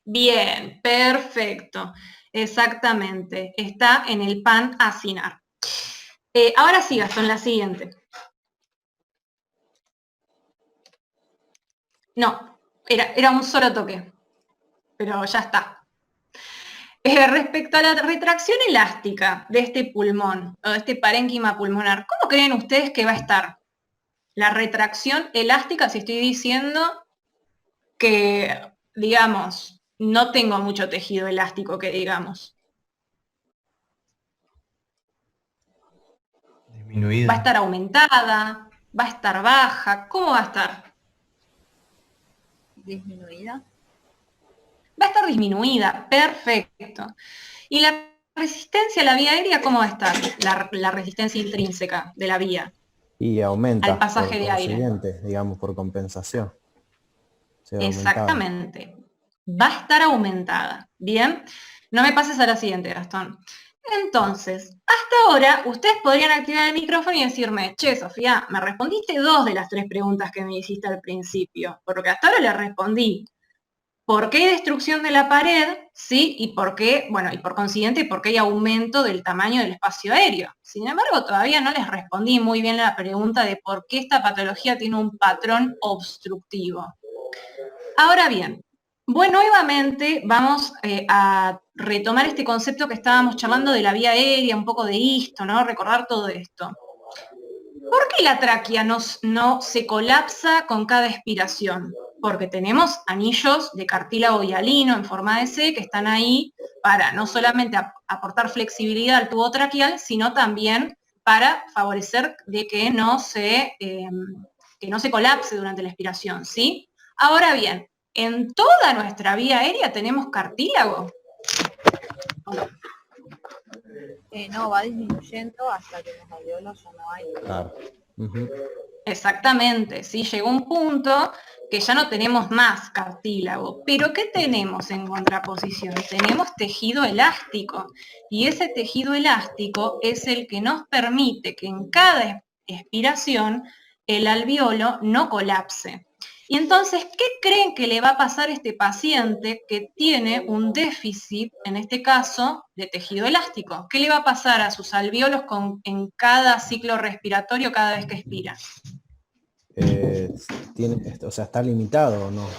Bien, perfecto, exactamente, está en el panacinar. Ahora sí, Gastón, la siguiente. No, era un solo toque, pero ya está. Respecto a la retracción elástica de este pulmón, o de este parénquima pulmonar, ¿cómo creen ustedes que va a estar? La retracción elástica, si estoy diciendo que, digamos, no tengo mucho tejido elástico, que digamos. Disminuida. ¿Va a estar aumentada? ¿Va a estar baja? ¿Cómo va a estar? Disminuida. Va a estar disminuida, perfecto. ¿Y la resistencia a la vía aérea cómo va a estar? La resistencia intrínseca de la vía. Y aumenta al pasaje de aire. Digamos, por compensación. Exactamente. Va a estar aumentada. Bien. No me pases a la siguiente, Gastón. Entonces, hasta ahora, ustedes podrían activar el micrófono y decirme, che, Sofía, me respondiste 2 de las 3 preguntas que me hiciste al principio, porque hasta ahora le respondí. ¿Por qué hay destrucción de la pared? ¿Sí? Y por qué, bueno, y por consiguiente, por qué hay aumento del tamaño del espacio aéreo. Sin embargo, todavía no les respondí muy bien la pregunta de por qué esta patología tiene un patrón obstructivo. Ahora bien, nuevamente vamos a retomar este concepto que estábamos charlando de la vía aérea, un poco de esto, ¿no? Recordar todo esto. ¿Por qué la tráquea no se colapsa con cada expiración? Porque tenemos anillos de cartílago hialino en forma de C que están ahí para no solamente aportar flexibilidad al tubo traqueal, sino también para favorecer de que no se colapse durante la expiración, ¿sí? Ahora bien, ¿en toda nuestra vía aérea tenemos cartílago? No, va disminuyendo hasta que los alveolos ya no hay. Claro. Exactamente, ¿sí? Llegó un punto que ya no tenemos más cartílago. Pero ¿qué tenemos en contraposición? Tenemos tejido elástico. Y ese tejido elástico es el que nos permite que en cada expiración el alveolo no colapse. Y entonces, ¿qué creen que le va a pasar a este paciente que tiene un déficit, en este caso, de tejido elástico? ¿Qué le va a pasar a sus alveolos en cada ciclo respiratorio cada vez que expira? ¿Está limitado o no?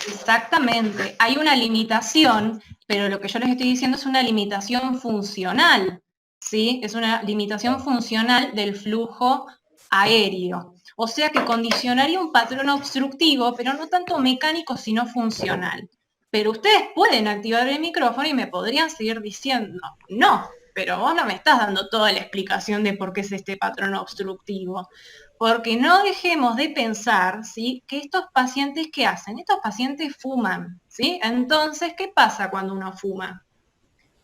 Exactamente, hay una limitación, pero lo que yo les estoy diciendo es una limitación funcional, ¿sí? Es una limitación funcional del flujo aéreo. O sea que condicionaría un patrón obstructivo, pero no tanto mecánico, sino funcional. Pero ustedes pueden activar el micrófono y me podrían seguir diciendo, no, pero vos no me estás dando toda la explicación de por qué es este patrón obstructivo. Porque no dejemos de pensar, ¿sí?, que estos pacientes, ¿qué hacen? Estos pacientes fuman, ¿sí? Entonces, ¿qué pasa cuando uno fuma?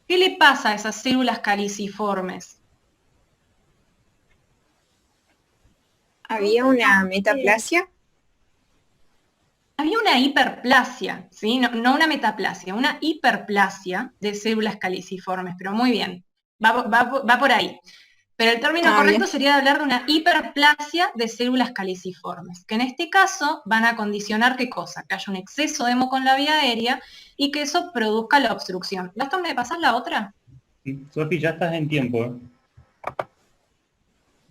¿Qué le pasa a esas células caliciformes? ¿Había una metaplasia? Había una hiperplasia, ¿sí? No una metaplasia, una hiperplasia de células caliciformes, pero muy bien, va por ahí. Pero el término correcto sería hablar de una hiperplasia de células caliciformes, que en este caso van a condicionar ¿qué cosa? Que haya un exceso de moco en la vía aérea y que eso produzca la obstrucción. Gastón, ¿me pasás la otra? Sí, Sofi, ya estás en tiempo, ¿eh?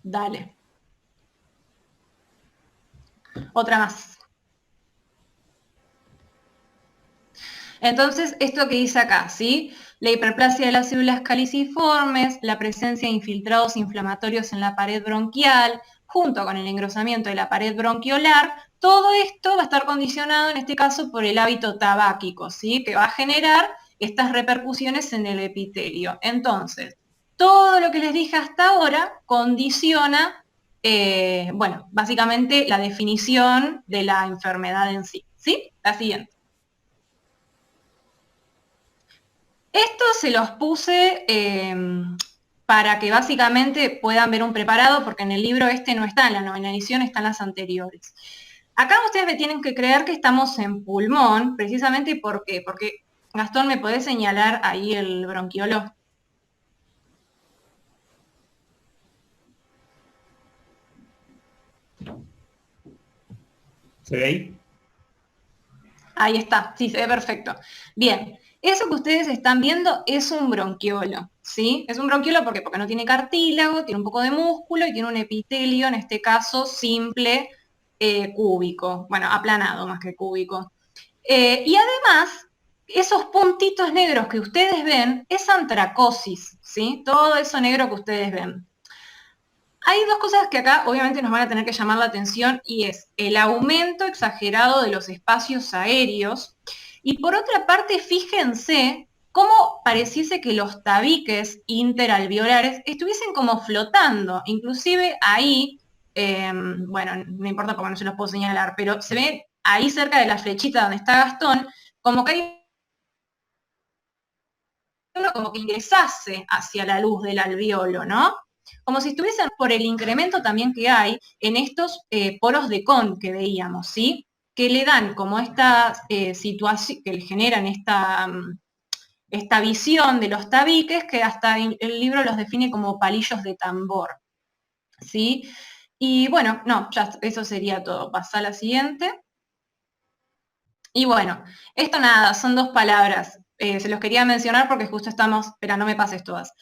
Dale. Otra más. Entonces, esto que dice acá, ¿sí? La hiperplasia de las células caliciformes, la presencia de infiltrados inflamatorios en la pared bronquial, junto con el engrosamiento de la pared bronquiolar, todo esto va a estar condicionado en este caso por el hábito tabáquico, ¿sí? Que va a generar estas repercusiones en el epitelio. Entonces, todo lo que les dije hasta ahora condiciona, bueno, básicamente la definición de la enfermedad en sí, ¿sí? La siguiente. Esto se los puse para que básicamente puedan ver un preparado, porque en el libro este no está, en la 9ª edición están las anteriores. Acá ustedes me tienen que creer que estamos en pulmón, precisamente ¿por qué? Porque, Gastón, ¿me podés señalar ahí el bronquiolo? ¿Se ve ahí? Ahí está, sí, se ve perfecto. Bien, eso que ustedes están viendo es un bronquiolo, ¿sí? Es un bronquiolo porque no tiene cartílago, tiene un poco de músculo y tiene un epitelio, en este caso simple, cúbico, bueno, aplanado más que cúbico. Y además, esos puntitos negros que ustedes ven es antracosis, ¿sí? Todo eso negro que ustedes ven. Hay dos cosas que acá obviamente nos van a tener que llamar la atención y es el aumento exagerado de los espacios aéreos y por otra parte fíjense cómo pareciese que los tabiques interalveolares estuviesen como flotando, inclusive ahí, bueno, no importa porque no se los puedo señalar, pero se ve ahí cerca de la flechita donde está Gastón, como que hay uno como que ingresase hacia la luz del alveolo, ¿no? Como si estuviesen por el incremento también que hay en estos poros de Kohn que veíamos, ¿sí? Que le dan como esta situación, que le generan esta visión de los tabiques que hasta el libro los define como palillos de tambor, ¿sí? Y bueno, no, ya eso sería todo. Pasa a la siguiente. Y bueno, esto nada, son 2 palabras. Se los quería mencionar porque justo estamos, espera, no me pases todas.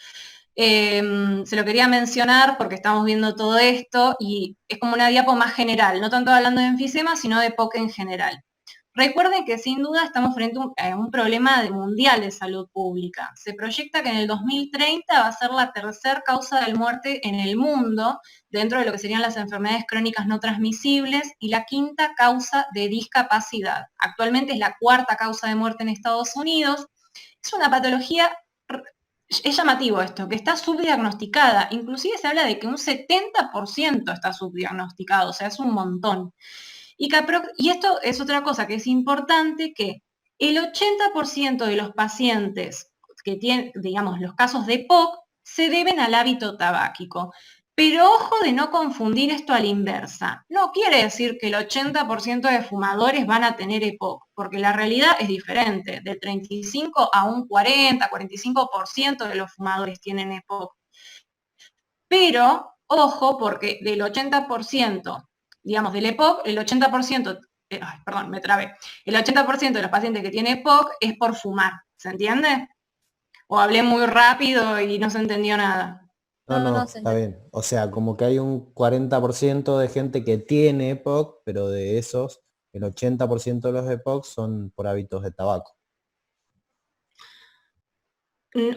Se lo quería mencionar porque estamos viendo todo esto y es como una diapo más general, no tanto hablando de enfisema, sino de EPOC en general. Recuerden que sin duda estamos frente a un problema mundial de salud pública. Se proyecta que en el 2030 va a ser la tercera causa de muerte en el mundo, dentro de lo que serían las enfermedades crónicas no transmisibles, y la 5ª causa de discapacidad. Actualmente es la 4ª causa de muerte en Estados Unidos. Es una patología, es llamativo esto, que está subdiagnosticada. Inclusive se habla de que un 70% está subdiagnosticado, o sea, es un montón. Y esto es otra cosa que es importante, que el 80% de los pacientes que tienen, digamos, los casos de EPOC, se deben al hábito tabáquico. Pero ojo de no confundir esto a la inversa. No quiere decir que el 80% de fumadores van a tener EPOC, porque la realidad es diferente. Del 35 a un 40, 45% de los fumadores tienen EPOC. Pero, ojo, porque del 80%, digamos, del EPOC, el 80%, perdón, me trabé, el 80% de los pacientes que tienen EPOC es por fumar, ¿se entiende? ¿O hablé muy rápido y no se entendió nada? No, está bien. O sea, como que hay un 40% de gente que tiene EPOC, pero de esos, el 80% de los EPOC son por hábitos de tabaco.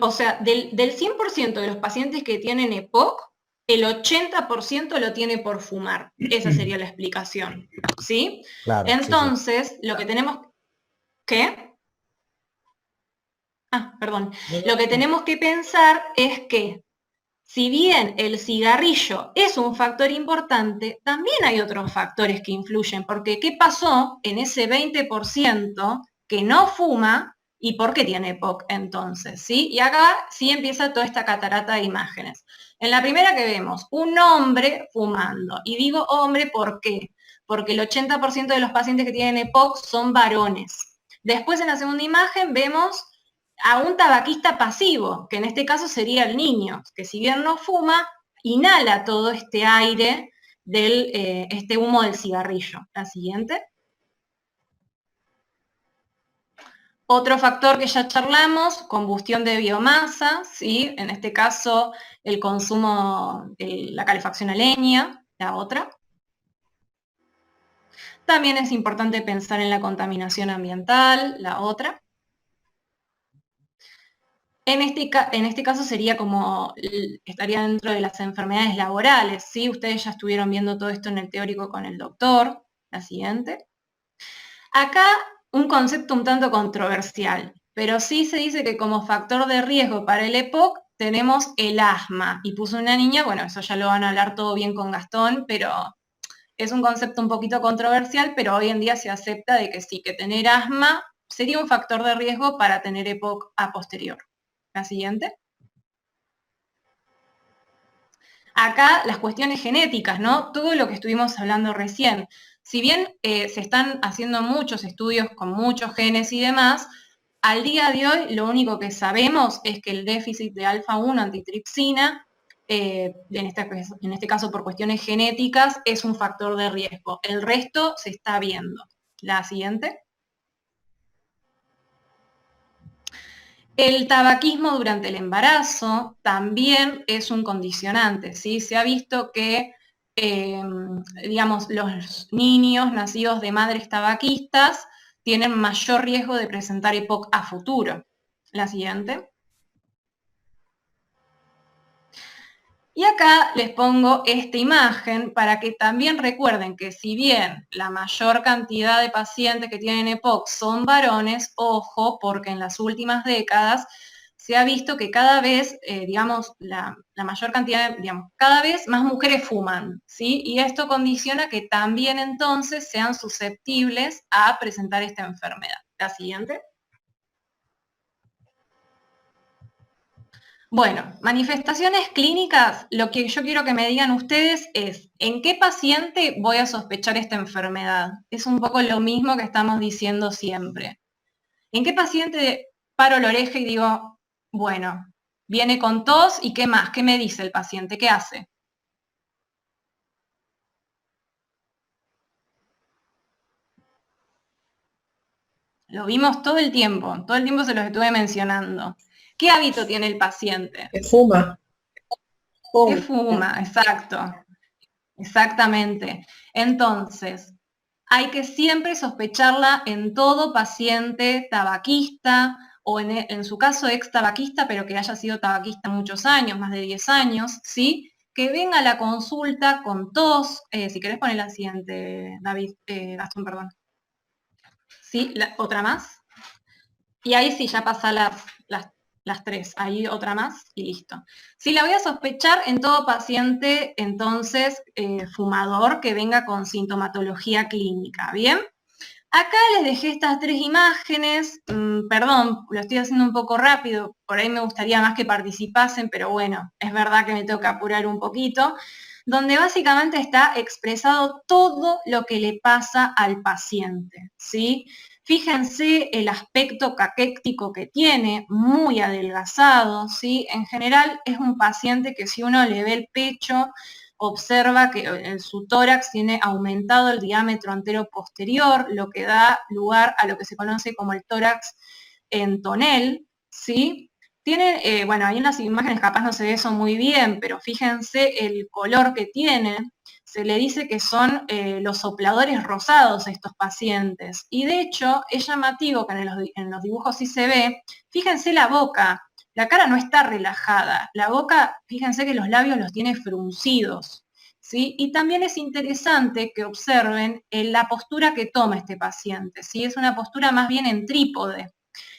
O sea, del 100% de los pacientes que tienen EPOC, el 80% lo tiene por fumar. Esa sería la explicación, ¿sí? Claro. Entonces, sí. Lo que tenemos... ¿Qué? Perdón. Lo que tenemos que pensar es que, si bien el cigarrillo es un factor importante, también hay otros factores que influyen, porque ¿qué pasó en ese 20% que no fuma y por qué tiene EPOC entonces? ¿Sí? Y acá sí empieza toda esta catarata de imágenes. En la primera que vemos, un hombre fumando. Y digo hombre, ¿por qué? Porque el 80% de los pacientes que tienen EPOC son varones. Después, en la segunda imagen, vemos a un tabaquista pasivo, que en este caso sería el niño, que si bien no fuma, inhala todo este aire este humo del cigarrillo. La siguiente. Otro factor que ya charlamos, combustión de biomasa, ¿sí? En este caso el consumo, la calefacción a leña, la otra. También es importante pensar en la contaminación ambiental, la otra. En este caso sería como, estaría dentro de las enfermedades laborales, ¿sí? Ustedes ya estuvieron viendo todo esto en el teórico con el doctor. La siguiente. Acá un concepto un tanto controversial, pero sí se dice que como factor de riesgo para el EPOC tenemos el asma. Y puso una niña, bueno, eso ya lo van a hablar todo bien con Gastón, pero es un concepto un poquito controversial, pero hoy en día se acepta de que sí, que tener asma sería un factor de riesgo para tener EPOC a posterior. La siguiente. Acá las cuestiones genéticas, ¿no? Todo lo que estuvimos hablando recién. Si bien se están haciendo muchos estudios con muchos genes y demás, al día de hoy lo único que sabemos es que el déficit de alfa-1 antitripsina, en este caso por cuestiones genéticas, es un factor de riesgo. El resto se está viendo. La siguiente. El tabaquismo durante el embarazo también es un condicionante, ¿sí? Se ha visto que, digamos, los niños nacidos de madres tabaquistas tienen mayor riesgo de presentar EPOC a futuro. La siguiente. Y acá les pongo esta imagen para que también recuerden que si bien la mayor cantidad de pacientes que tienen EPOC son varones, ojo, porque en las últimas décadas se ha visto que cada vez, digamos, la mayor cantidad, digamos, cada vez más mujeres fuman, ¿sí? Y esto condiciona que también entonces sean susceptibles a presentar esta enfermedad. La siguiente. Bueno, manifestaciones clínicas, lo que yo quiero que me digan ustedes es, ¿en qué paciente voy a sospechar esta enfermedad? Es un poco lo mismo que estamos diciendo siempre. ¿En qué paciente paro la oreja y digo, bueno, viene con tos y ¿qué más? ¿Qué me dice el paciente? ¿Qué hace? Lo vimos todo el tiempo se los estuve mencionando. ¿Qué hábito tiene el paciente? Que fuma. Que fuma, exacto. Exactamente. Entonces, hay que siempre sospecharla en todo paciente tabaquista o en su caso ex tabaquista, pero que haya sido tabaquista muchos años, más de 10 años, ¿sí? Que venga a la consulta con tos. Si querés poner la siguiente, David, Gastón, perdón. ¿Sí? ¿Otra más? Y ahí sí, ya pasa las 3, ahí otra más y listo. Sí, la voy a sospechar en todo paciente, entonces, fumador que venga con sintomatología clínica, ¿bien? Acá les dejé estas 3 imágenes, perdón, lo estoy haciendo un poco rápido, por ahí me gustaría más que participasen, pero bueno, es verdad que me tengo que apurar un poquito, donde básicamente está expresado todo lo que le pasa al paciente, ¿sí? Fíjense el aspecto caquéctico que tiene, muy adelgazado, ¿sí? En general es un paciente que si uno le ve el pecho, observa que en su tórax tiene aumentado el diámetro antero-posterior, lo que da lugar a lo que se conoce como el tórax en tonel, ¿sí? Tiene, bueno, ahí en las imágenes capaz no se ve eso muy bien, pero fíjense el color que tienen. Se le dice que son los sopladores rosados estos pacientes. Y de hecho, es llamativo que en los dibujos sí se ve, fíjense la boca, la cara no está relajada, la boca, fíjense que los labios los tiene fruncidos, ¿sí? Y también es interesante que observen la postura que toma este paciente, ¿sí? Es una postura más bien en trípode.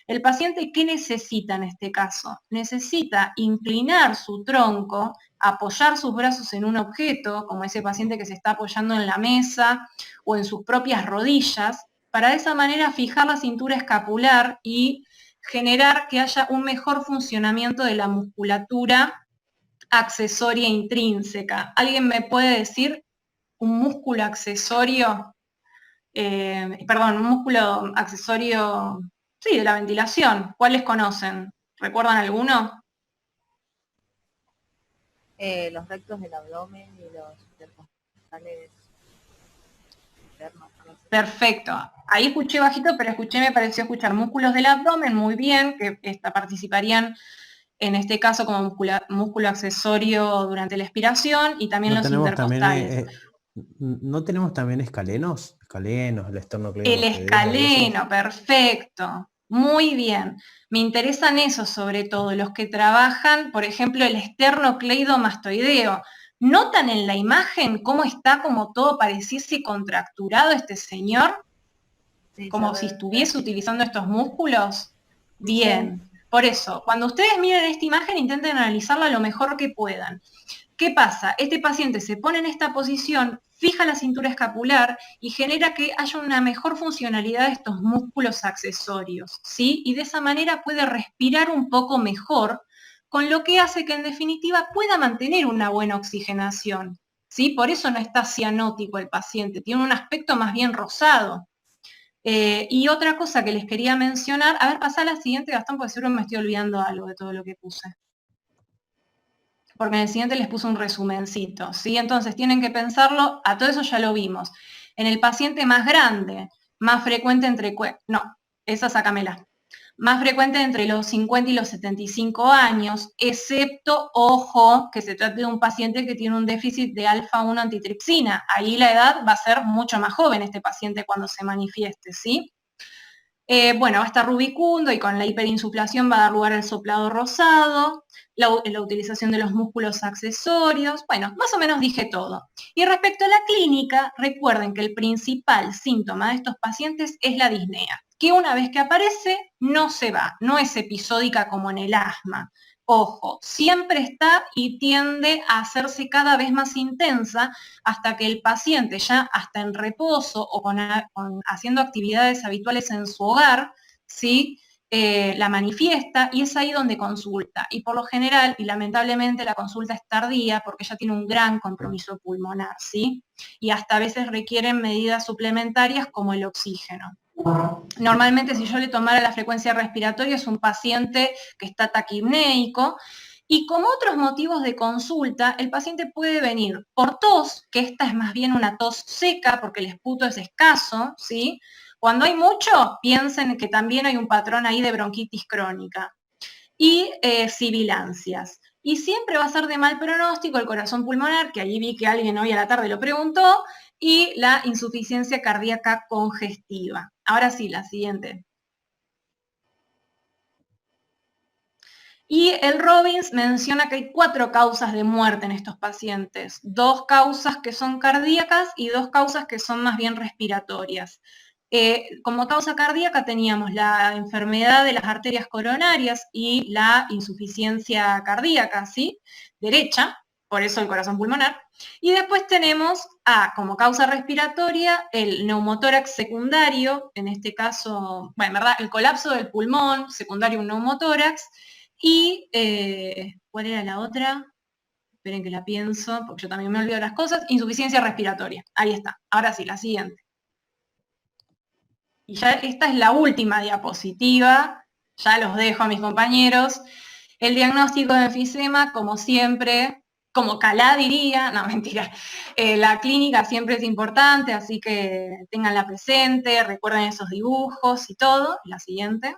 El paciente, ¿qué necesita en este caso? Necesita inclinar su tronco, apoyar sus brazos en un objeto, como ese paciente que se está apoyando en la mesa o en sus propias rodillas, para de esa manera fijar la cintura escapular y generar que haya un mejor funcionamiento de la musculatura accesoria intrínseca. ¿Alguien me puede decir un músculo accesorio? Un músculo accesorio, sí, de la ventilación. ¿Cuáles conocen? ¿Recuerdan alguno? Los rectos del abdomen y los intercostales internos. Perfecto. Ahí escuché bajito, pero me pareció escuchar músculos del abdomen, muy bien, que participarían en este caso como músculo accesorio durante la expiración y también los intercostales. ¿No tenemos también escalenos? Escalenos, el esternocleidomastoideo. El escaleno, perfecto. Muy bien. Me interesan esos sobre todo, los que trabajan, por ejemplo, el esternocleidomastoideo. ¿Notan en la imagen cómo está como todo pareciese contracturado este señor? Sí, como si estuviese utilizando estos músculos. Bien. Sí. Por eso, cuando ustedes miren esta imagen, intenten analizarla lo mejor que puedan. ¿Qué pasa? Este paciente se pone en esta posición, fija la cintura escapular y genera que haya una mejor funcionalidad de estos músculos accesorios, ¿sí? Y de esa manera puede respirar un poco mejor, con lo que hace que en definitiva pueda mantener una buena oxigenación, ¿sí? Por eso no está cianótico el paciente, tiene un aspecto más bien rosado. Y otra cosa que les quería mencionar, a ver, pasá a la siguiente, Gastón, porque seguro me estoy olvidando algo de todo lo que puse. Porque en el siguiente les puse un resumencito, ¿sí? Entonces tienen que pensarlo, a todo eso ya lo vimos. En el paciente más grande, más frecuente más frecuente entre los 50 y los 75 años, excepto, ojo, que se trate de un paciente que tiene un déficit de alfa-1 antitripsina. Ahí la edad va a ser mucho más joven este paciente cuando se manifieste, ¿sí? Va a estar rubicundo y con la hiperinsuflación va a dar lugar al soplado rosado, la utilización de los músculos accesorios, bueno, más o menos dije todo. Y respecto a la clínica, recuerden que el principal síntoma de estos pacientes es la disnea, que una vez que aparece no se va, no es episódica como en el asma. Ojo, siempre está y tiende a hacerse cada vez más intensa hasta que el paciente ya hasta en reposo o haciendo actividades habituales en su hogar, ¿sí? La manifiesta y es ahí donde consulta. Y por lo general, y lamentablemente, la consulta es tardía porque ella tiene un gran compromiso pulmonar, ¿sí? Y hasta a veces requieren medidas suplementarias como el oxígeno. Normalmente si yo le tomara la frecuencia respiratoria es un paciente que está taquipnéico, y como otros motivos de consulta, el paciente puede venir por tos, que esta es más bien una tos seca porque el esputo es escaso, ¿sí? Cuando hay mucho, piensen que también hay un patrón ahí de bronquitis crónica. Y sibilancias. Y siempre va a ser de mal pronóstico el corazón pulmonar, que allí vi que alguien hoy a la tarde lo preguntó, y la insuficiencia cardíaca congestiva. Ahora sí, la siguiente. Y el Robbins menciona que hay 4 causas de muerte en estos pacientes, 2 causas que son cardíacas y 2 causas que son más bien respiratorias. Como causa cardíaca teníamos la enfermedad de las arterias coronarias y la insuficiencia cardíaca, ¿sí? Derecha, por eso el corazón pulmonar. Y después tenemos como causa respiratoria el neumotórax secundario, en este caso, bueno, en verdad, el colapso del pulmón, secundario un neumotórax. Y, ¿cuál era la otra? Esperen que la pienso, porque yo también me olvido las cosas. Insuficiencia respiratoria. Ahí está. Ahora sí, la siguiente. Y ya esta es la última diapositiva. Ya los dejo a mis compañeros. El diagnóstico de enfisema, como siempre, como Calá diría, no, mentira. La clínica siempre es importante, así que ténganla presente, recuerden esos dibujos y todo. La siguiente.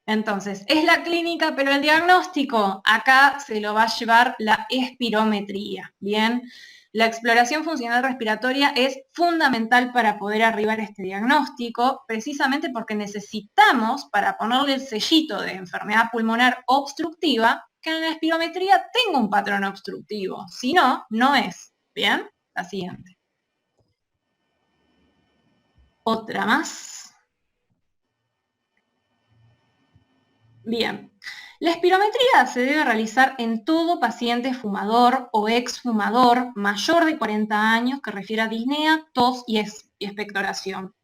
Entonces, es la clínica, pero el diagnóstico acá se lo va a llevar la espirometría, ¿bien? La exploración funcional respiratoria es fundamental para poder arribar a este diagnóstico, precisamente porque necesitamos, para ponerle el sellito de enfermedad pulmonar obstructiva, que en la espirometría tenga un patrón obstructivo, si no, no es. ¿Bien? La siguiente. Otra más. Bien, la espirometría se debe realizar en todo paciente fumador o exfumador mayor de 40 años que refiera a disnea, tos y expectoración.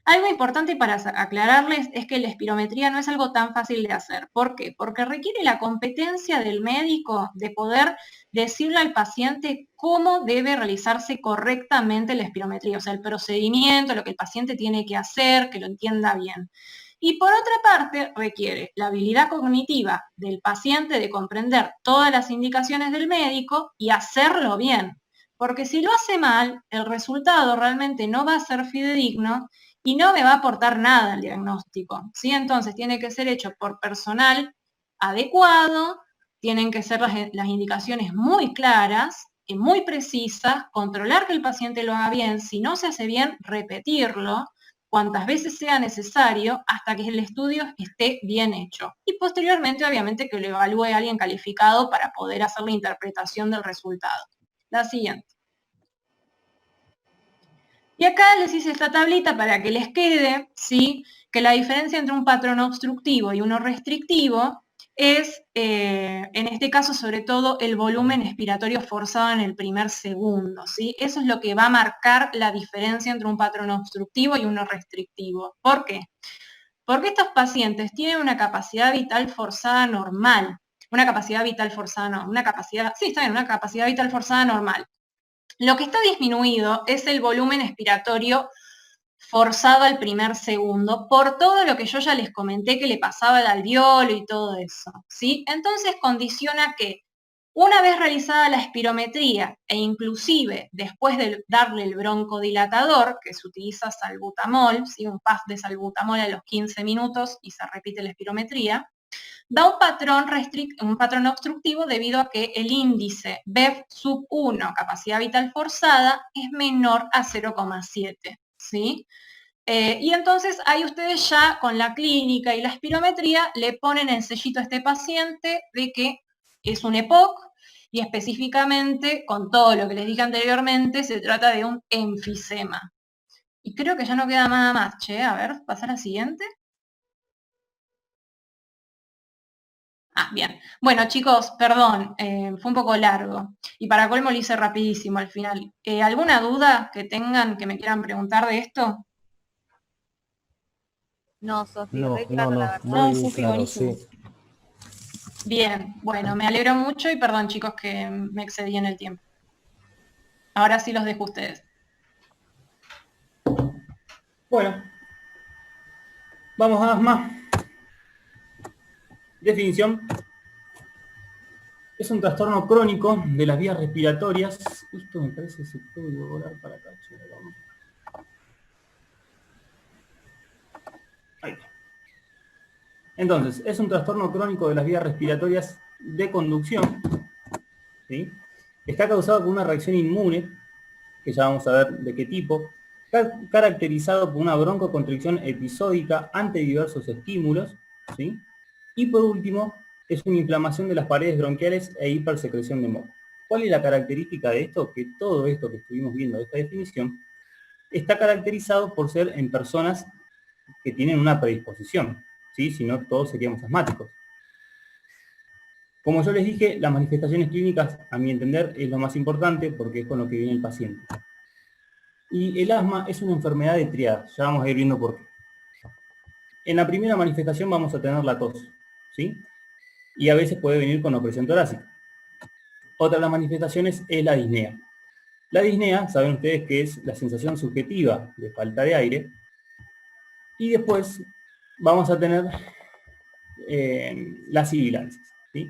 Algo importante para aclararles es que la espirometría no es algo tan fácil de hacer. ¿Por qué? Porque requiere la competencia del médico de poder decirle al paciente cómo debe realizarse correctamente la espirometría, o sea, el procedimiento, lo que el paciente tiene que hacer, que lo entienda bien. Y por otra parte, requiere la habilidad cognitiva del paciente de comprender todas las indicaciones del médico y hacerlo bien. Porque si lo hace mal, el resultado realmente no va a ser fidedigno y no me va a aportar nada al diagnóstico, ¿sí? Entonces tiene que ser hecho por personal adecuado, tienen que ser las indicaciones muy claras y muy precisas, controlar que el paciente lo haga bien, si no se hace bien, repetirlo cuantas veces sea necesario hasta que el estudio esté bien hecho. Y posteriormente, obviamente, que lo evalúe alguien calificado para poder hacer la interpretación del resultado. La siguiente. Y acá les hice esta tablita para que les quede, ¿sí? Que la diferencia entre un patrón obstructivo y uno restrictivo es, en este caso, sobre todo, el volumen expiratorio forzado en el primer segundo, ¿sí? Eso es lo que va a marcar la diferencia entre un patrón obstructivo y uno restrictivo. ¿Por qué? Porque estos pacientes tienen una capacidad vital forzada normal. Una capacidad vital forzada, no, una capacidad vital forzada normal. Lo que está disminuido es el volumen expiratorio forzado al primer segundo, por todo lo que yo ya les comenté que le pasaba al alveolo y todo eso, ¿sí? Entonces condiciona que una vez realizada la espirometría e inclusive después de darle el broncodilatador, que se utiliza salbutamol, ¿sí? Un puff de salbutamol a los 15 minutos y se repite la espirometría, da un patrón obstructivo debido a que el índice BEF sub 1, capacidad vital forzada, es menor a 0,7, ¿sí? Y entonces ahí ustedes ya con la clínica y la espirometría le ponen el sellito a este paciente de que es un EPOC y específicamente, con todo lo que les dije anteriormente, se trata de un enfisema. Y creo que ya no queda nada más, che, a ver, pasa a la siguiente. Bien. Bueno, chicos, perdón, fue un poco largo. Y para colmo lo hice rapidísimo al final. ¿Alguna duda que tengan, que me quieran preguntar de esto? No, Sofi, No, re claro, la verdad. muy Sofi, claro, buenísimo. sí. Bien, bueno, me alegro mucho y perdón, chicos, que me excedí en el tiempo. Ahora sí los dejo a ustedes. Bueno, vamos a asma. Definición. Es un trastorno crónico de las vías respiratorias. Esto me parece que se puede volar para acá. Ahí está. Entonces, es un trastorno crónico de las vías respiratorias de conducción. ¿Sí? Está causado por una reacción inmune, que ya vamos a ver de qué tipo, caracterizado por una broncoconstricción episódica ante diversos estímulos, ¿sí? Y por último, es una inflamación de las paredes bronquiales e hipersecreción de moco. ¿Cuál es la característica de esto? Que todo esto que estuvimos viendo de esta definición está caracterizado por ser en personas que tienen una predisposición, ¿sí? Si no, todos seríamos asmáticos. Como yo les dije, las manifestaciones clínicas, a mi entender, es lo más importante porque es con lo que viene el paciente. Y el asma es una enfermedad de triada, ya vamos a ir viendo por qué. En la primera manifestación vamos a tener la tos, ¿sí? Y a veces puede venir con opresión torácica. Otra de las manifestaciones es la disnea. La disnea, saben ustedes que es la sensación subjetiva de falta de aire. Y después vamos a tener las sibilancias, ¿sí?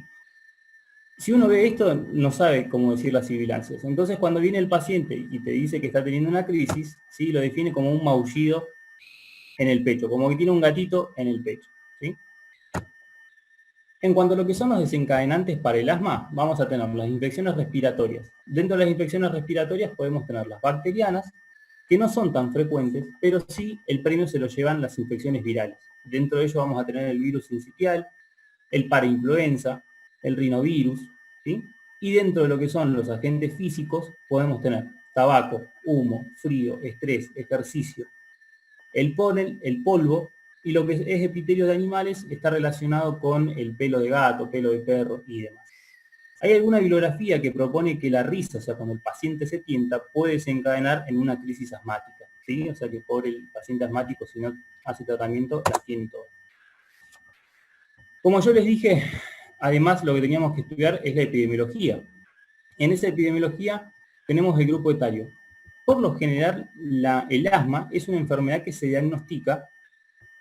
Si uno ve esto, no sabe cómo decir las sibilancias. Entonces, cuando viene el paciente y te dice que está teniendo una crisis, ¿sí? Lo define como un maullido en el pecho, como que tiene un gatito en el pecho, ¿sí? En cuanto a lo que son los desencadenantes para el asma, vamos a tener las infecciones respiratorias. Dentro de las infecciones respiratorias podemos tener las bacterianas, que no son tan frecuentes, pero sí el premio se lo llevan las infecciones virales. Dentro de ello vamos a tener el virus sincitial, el parainfluenza, el rinovirus, ¿sí? Y dentro de lo que son los agentes físicos podemos tener tabaco, humo, frío, estrés, ejercicio, el polen, el polvo, y lo que es epitelio de animales está relacionado con el pelo de gato, pelo de perro y demás. Hay alguna bibliografía que propone que la risa, o sea, cuando el paciente se tienta, puede desencadenar en una crisis asmática, ¿sí? O sea que pobre el paciente asmático, si no hace tratamiento, la tiene todo. Como yo les dije, además lo que teníamos que estudiar es la epidemiología. En esa epidemiología tenemos el grupo etario. Por lo general, el asma es una enfermedad que se diagnostica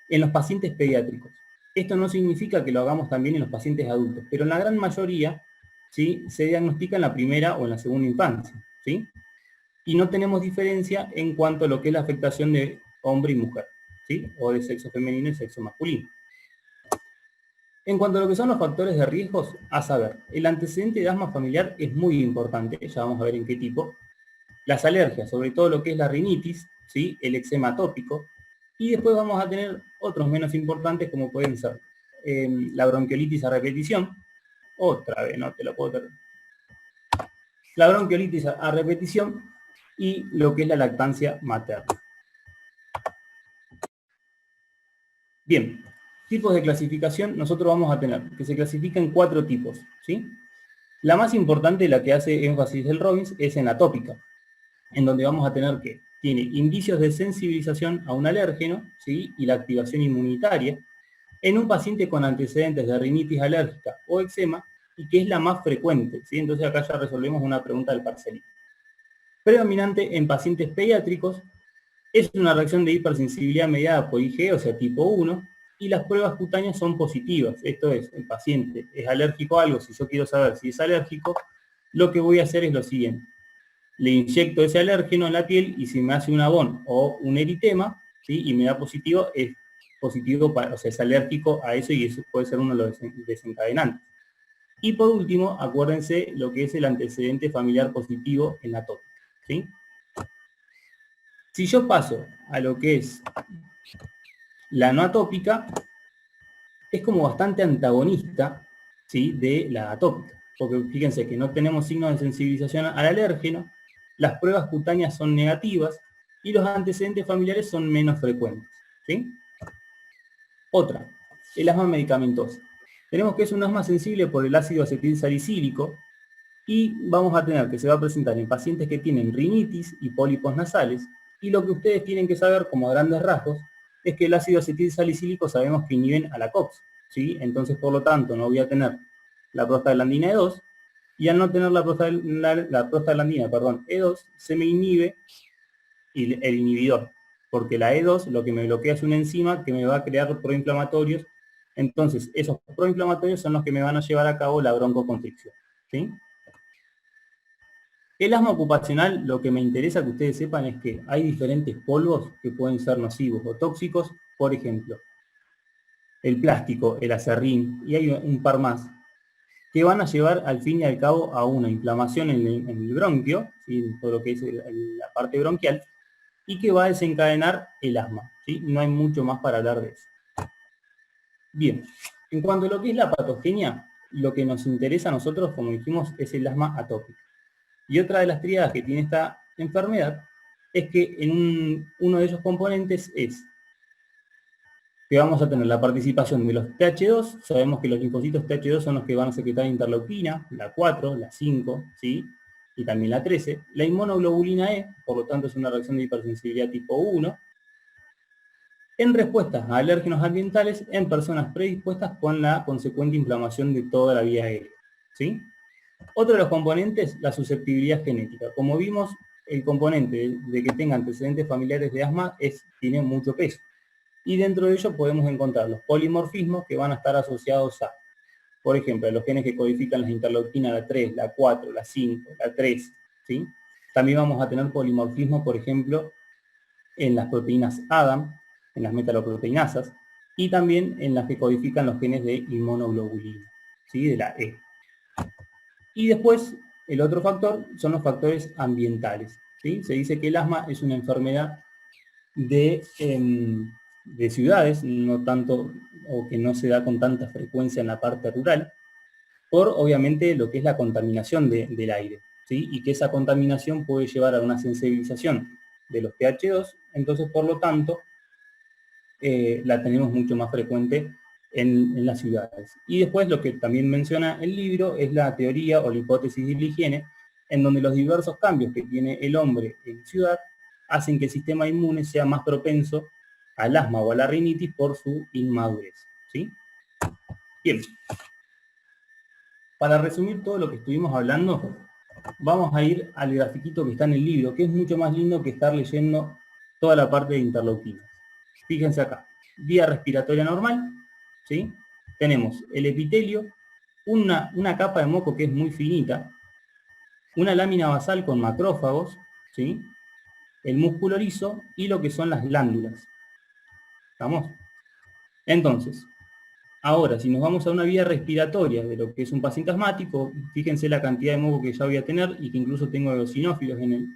en los pacientes pediátricos. Esto no significa que lo hagamos también en los pacientes adultos, pero en la gran mayoría, ¿sí? Se diagnostica en la primera o en la segunda infancia, ¿sí? Y no tenemos diferencia en cuanto a lo que es la afectación de hombre y mujer, ¿sí? O de sexo femenino y sexo masculino. En cuanto a lo que son los factores de riesgos, a saber, el antecedente de asma familiar es muy importante, ya vamos a ver en qué tipo. Las alergias, sobre todo lo que es la rinitis, ¿sí? El eczema atópico, y después vamos a tener otros menos importantes como pueden ser la bronquiolitis a repetición, otra vez, no te lo puedo tener. La bronquiolitis a repetición y lo que es la lactancia materna. Bien, tipos de clasificación nosotros vamos a tener, que se clasifican en 4 tipos, ¿sí? La más importante, la que hace énfasis el Robbins, es en atópica, en donde vamos a tener que tiene indicios de sensibilización a un alérgeno, ¿sí? Y la activación inmunitaria, en un paciente con antecedentes de rinitis alérgica o eczema, y que es la más frecuente, ¿sí? Entonces acá ya resolvemos una pregunta del parcelito. Predominante en pacientes pediátricos, es una reacción de hipersensibilidad mediada por IgE, o sea, tipo 1, y las pruebas cutáneas son positivas. Esto es, el paciente es alérgico a algo, si yo quiero saber si es alérgico, lo que voy a hacer es lo siguiente. Le inyecto ese alérgeno en la piel y si me hace un abón o un eritema, ¿sí? Y me da positivo, es positivo, o sea, es alérgico a eso y eso puede ser uno de los desencadenantes. Y por último, acuérdense lo que es el antecedente familiar positivo en la tópica, ¿sí? Si yo paso a lo que es la no atópica, es como bastante antagonista, ¿sí? De la atópica, porque fíjense que no tenemos signos de sensibilización al alérgeno, las pruebas cutáneas son negativas y los antecedentes familiares son menos frecuentes, ¿sí? Otra, el asma medicamentosa. Tenemos que es un asma sensible por el ácido acetilsalicílico y vamos a tener que se va a presentar en pacientes que tienen rinitis y pólipos nasales, y lo que ustedes tienen que saber como a grandes rasgos es que el ácido acetilsalicílico sabemos que inhiben a la COX, ¿sí? Entonces, por lo tanto, no voy a tener la prostaglandina E2, y al no tener la prostaglandina, E2, se me inhibe el inhibidor, porque la E2 lo que me bloquea es una enzima que me va a crear proinflamatorios. Entonces, esos proinflamatorios son los que me van a llevar a cabo la broncoconstricción, ¿sí? El asma ocupacional, lo que me interesa que ustedes sepan es que hay diferentes polvos que pueden ser nocivos o tóxicos, por ejemplo, el plástico, el acerrín, y hay un par más, que van a llevar al fin y al cabo a una inflamación en el bronquio, ¿sí? Todo lo que es la parte bronquial, y que va a desencadenar el asma, ¿sí? No hay mucho más para hablar de eso. Bien, en cuanto a lo que es la patogenia, lo que nos interesa a nosotros, como dijimos, es el asma atópico. Y otra de las tríadas que tiene esta enfermedad es que en uno de esos componentes es que vamos a tener la participación de los TH2, sabemos que los linfocitos TH2 son los que van a secretar interleuquina, la 4, la 5, ¿sí? Y también la 13. La inmunoglobulina E, por lo tanto es una reacción de hipersensibilidad tipo 1, en respuestas a alérgenos ambientales en personas predispuestas con la consecuente inflamación de toda la vía aérea, ¿sí? Otro de los componentes, la susceptibilidad genética. Como vimos, el componente de que tenga antecedentes familiares de asma tiene mucho peso. Y dentro de ello podemos encontrar los polimorfismos que van a estar asociados a, por ejemplo, los genes que codifican las interleuquinas, la 3, la 4, la 5, la 3, ¿sí? También vamos a tener polimorfismo, por ejemplo, en las proteínas ADAM, en las metaloproteinasas, y también en las que codifican los genes de inmunoglobulina, ¿sí? De la E. Y después, el otro factor son los factores ambientales, ¿sí? Se dice que el asma es una enfermedad de ciudades, no tanto, o que no se da con tanta frecuencia en la parte rural, por obviamente lo que es la contaminación del aire, ¿sí? Y que esa contaminación puede llevar a una sensibilización de los pH2, entonces por lo tanto la tenemos mucho más frecuente en las ciudades. Y después lo que también menciona el libro es la teoría o la hipótesis de la higiene, en donde los diversos cambios que tiene el hombre en ciudad hacen que el sistema inmune sea más propenso al asma o a la rinitis por su inmadurez, ¿sí? Bien. Para resumir todo lo que estuvimos hablando, vamos a ir al grafiquito que está en el libro, que es mucho más lindo que estar leyendo toda la parte de interleuquinas. Fíjense acá, vía respiratoria normal, ¿sí? Tenemos el epitelio, una capa de moco que es muy finita, una lámina basal con macrófagos, ¿sí? El músculo liso y lo que son las glándulas. ¿Estamos? Entonces, ahora, si nos vamos a una vía respiratoria de lo que es un paciente asmático, fíjense la cantidad de moco que ya voy a tener y que incluso tengo eosinófilos en él.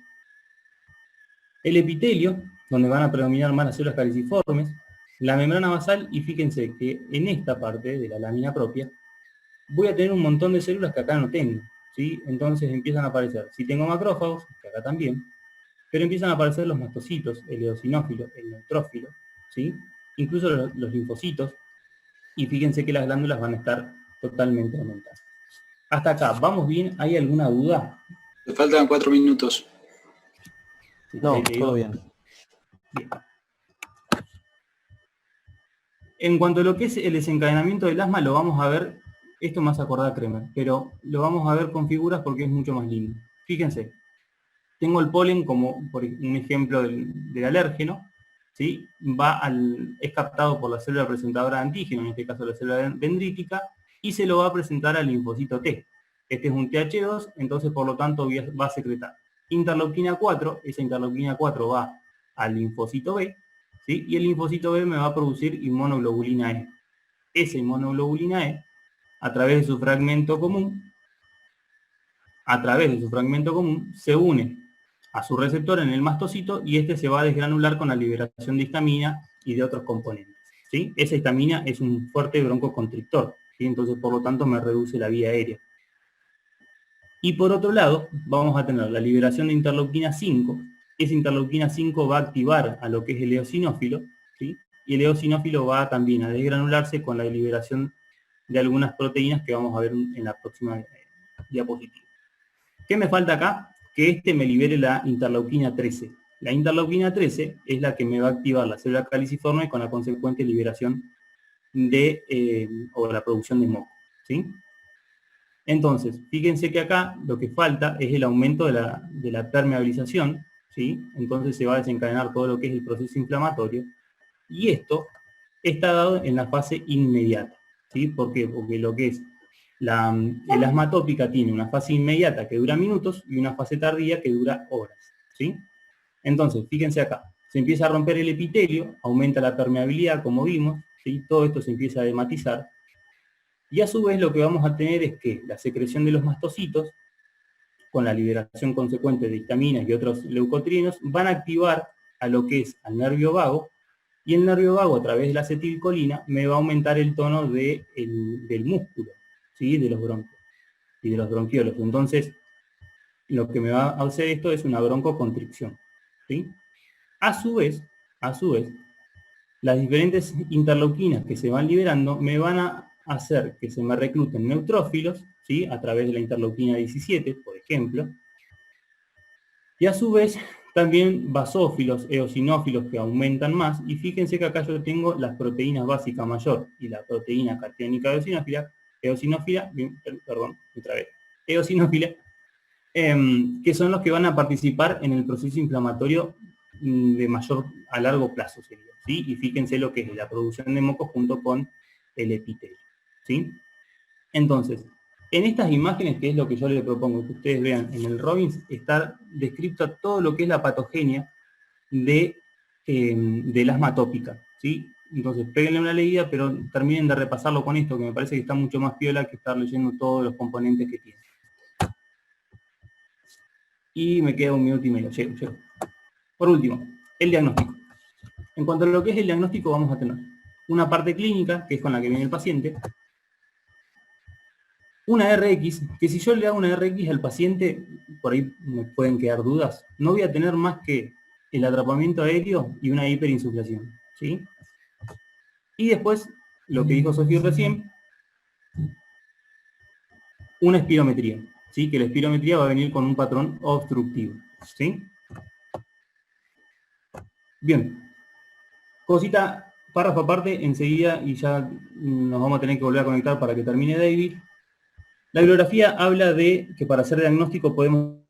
El epitelio, donde van a predominar más las células caliciformes, la membrana basal, y fíjense que en esta parte de la lámina propia voy a tener un montón de células que acá no tengo, ¿sí? Entonces empiezan a aparecer, si tengo macrófagos, que acá también, pero empiezan a aparecer los mastocitos, el eosinófilo, el neutrófilo, ¿sí? Incluso los linfocitos, y fíjense que las glándulas van a estar totalmente aumentadas. Hasta acá, ¿vamos bien? ¿Hay alguna duda? Te faltan 4 minutos. Sí, no, todo bien. Bien. En cuanto a lo que es el desencadenamiento del asma, lo vamos a ver, esto me hace acordar a Kremer, pero lo vamos a ver con figuras porque es mucho más lindo. Fíjense, tengo el polen como por un ejemplo del alérgeno, ¿sí? Es captado por la célula presentadora de antígeno, en este caso la célula dendrítica, y se lo va a presentar al linfocito T. Este es un TH2, entonces por lo tanto va a secretar interleuquina 4, esa interleuquina 4 va al linfocito B, ¿sí? Y el linfocito B me va a producir inmunoglobulina E. Esa inmunoglobulina E, a través de su fragmento común, se une a su receptor en el mastocito y este se va a desgranular con la liberación de histamina y de otros componentes, ¿sí? Esa histamina es un fuerte broncoconstrictor, ¿sí? Entonces por lo tanto me reduce la vía aérea. Y por otro lado, vamos a tener la liberación de interleuquina 5. Esa interleuquina 5 va a activar a lo que es el eosinófilo, ¿sí? Y el eosinófilo va también a desgranularse con la liberación de algunas proteínas que vamos a ver en la próxima diapositiva. ¿Qué me falta acá? Que este me libere la interleuquina 13. La interleuquina 13 es la que me va a activar la célula caliciforme con la consecuente liberación o la producción de moco, ¿sí? Entonces, fíjense que acá lo que falta es el aumento de la permeabilización, ¿sí? Entonces se va a desencadenar todo lo que es el proceso inflamatorio, y esto está dado en la fase inmediata, ¿sí? ¿Por qué? Porque lo que es el asma atópica tiene una fase inmediata que dura minutos y una fase tardía que dura horas, ¿sí? Entonces, fíjense acá, se empieza a romper el epitelio, aumenta la permeabilidad, como vimos, ¿sí? Todo esto se empieza a dematizar, y a su vez lo que vamos a tener es que la secreción de los mastocitos, con la liberación consecuente de histaminas y otros leucotrienos, van a activar a lo que es al nervio vago, y el nervio vago, a través de la acetilcolina, me va a aumentar el tono del músculo, ¿sí? De los bronquios y de los bronquiolos. Entonces, lo que me va a hacer esto es una broncoconstricción, ¿sí? A su vez, las diferentes interleuquinas que se van liberando me van a hacer que se me recluten neutrófilos, ¿sí? A través de la interleuquina 17, por ejemplo, y a su vez también basófilos, eosinófilos, que aumentan más, y fíjense que acá yo tengo las proteínas básicas mayor y la proteína catiónica eosinófila, que son los que van a participar en el proceso inflamatorio de mayor a largo plazo, sería, ¿sí? Y fíjense lo que es la producción de moco junto con el epitelio, ¿sí? Entonces, en estas imágenes, que es lo que yo les propongo que ustedes vean en el Robbins, está descrito todo lo que es la patogenia del asma atópica, ¿sí? Entonces, péguenle una leída, pero terminen de repasarlo con esto, que me parece que está mucho más piola que estar leyendo todos los componentes que tiene. Y me queda 1 minuto y medio, llego. Por último, el diagnóstico. En cuanto a lo que es el diagnóstico, vamos a tener una parte clínica, que es con la que viene el paciente, una RX, que si yo le hago una RX al paciente, por ahí me pueden quedar dudas, no voy a tener más que el atrapamiento aéreo y una hiperinsuflación, ¿sí? Y después, lo que dijo Sofía recién, una espirometría, ¿sí? Que la espirometría va a venir con un patrón obstructivo, ¿sí? Bien, cosita, párrafo aparte, enseguida, y ya nos vamos a tener que volver a conectar para que termine David. La bibliografía habla de que para hacer diagnóstico podemos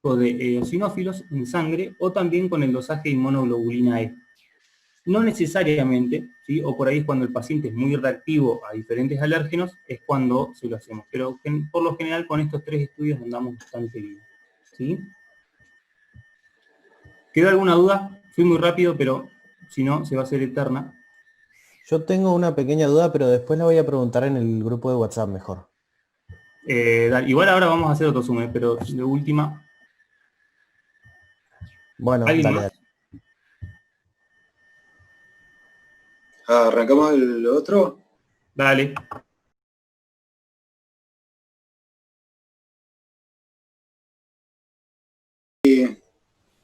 de eosinófilos en sangre o también con el dosaje de inmunoglobulina E. No necesariamente, ¿sí? O por ahí es cuando el paciente es muy reactivo a diferentes alérgenos, es cuando se lo hacemos. Pero por lo general con estos 3 estudios andamos bastante bien, ¿sí? ¿Quedó alguna duda? Fui muy rápido, pero si no, se va a hacer eterna. Yo tengo una pequeña duda, pero después la voy a preguntar en el grupo de WhatsApp mejor. Igual ahora vamos a hacer otro zoom, pero de última. Bueno, dale. ¿Arrancamos el otro? Dale.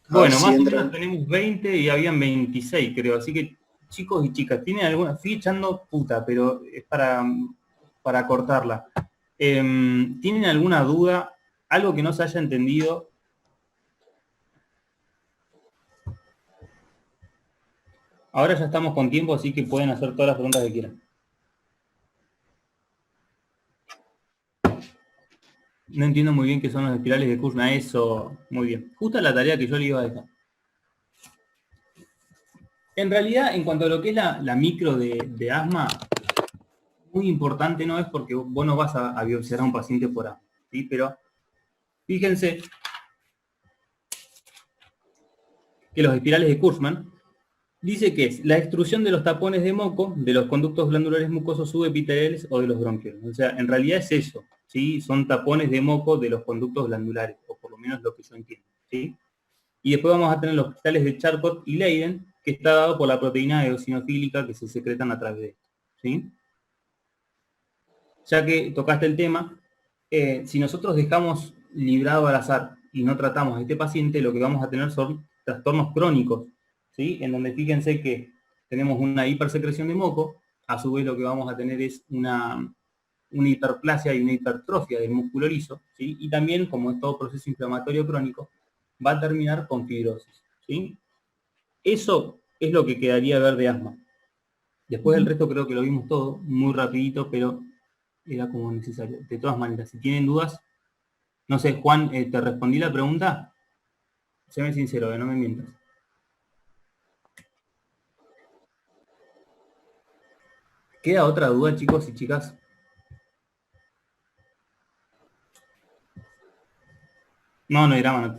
Bueno, más o menos tenemos 20 y habían 26, creo. Así que, chicos y chicas, ¿tienen alguna? Estoy echando puta, pero es para cortarla. ¿Tienen alguna duda? ¿Algo que no se haya entendido? Ahora ya estamos con tiempo, así que pueden hacer todas las preguntas que quieran. No entiendo muy bien qué son los espirales de Kurzman. Eso, muy bien. Justo la tarea que yo le iba a dejar. En realidad, en cuanto a lo que es la micro de asma, muy importante no es porque vos no vas a biopsiar a un paciente por asma, ¿sí? Pero fíjense que los espirales de Kurzman dice que es la extrusión de los tapones de moco, de los conductos glandulares mucosos subepiteliales o de los bronquiolos. O sea, en realidad es eso, ¿sí? Son tapones de moco de los conductos glandulares, o por lo menos lo que yo entiendo, ¿sí? Y después vamos a tener los cristales de Charcot y Leiden, que está dado por la proteína eosinofílica que se secretan a través de esto, ¿sí? Ya que tocaste el tema, si nosotros dejamos librado al azar y no tratamos a este paciente, lo que vamos a tener son trastornos crónicos, ¿sí? En donde fíjense que tenemos una hipersecreción de moco, a su vez lo que vamos a tener es una hiperplasia y una hipertrofia del músculo liso, ¿sí? Y también, como es todo proceso inflamatorio crónico, va a terminar con fibrosis, ¿sí? Eso es lo que quedaría ver de asma. Después el resto creo que lo vimos todo, muy rapidito, pero era como necesario. De todas maneras, si tienen dudas, no sé, Juan, ¿te respondí la pregunta? Séme sincero, no me mientas. ¿Queda otra duda, chicos y chicas? No, no hay drama, no.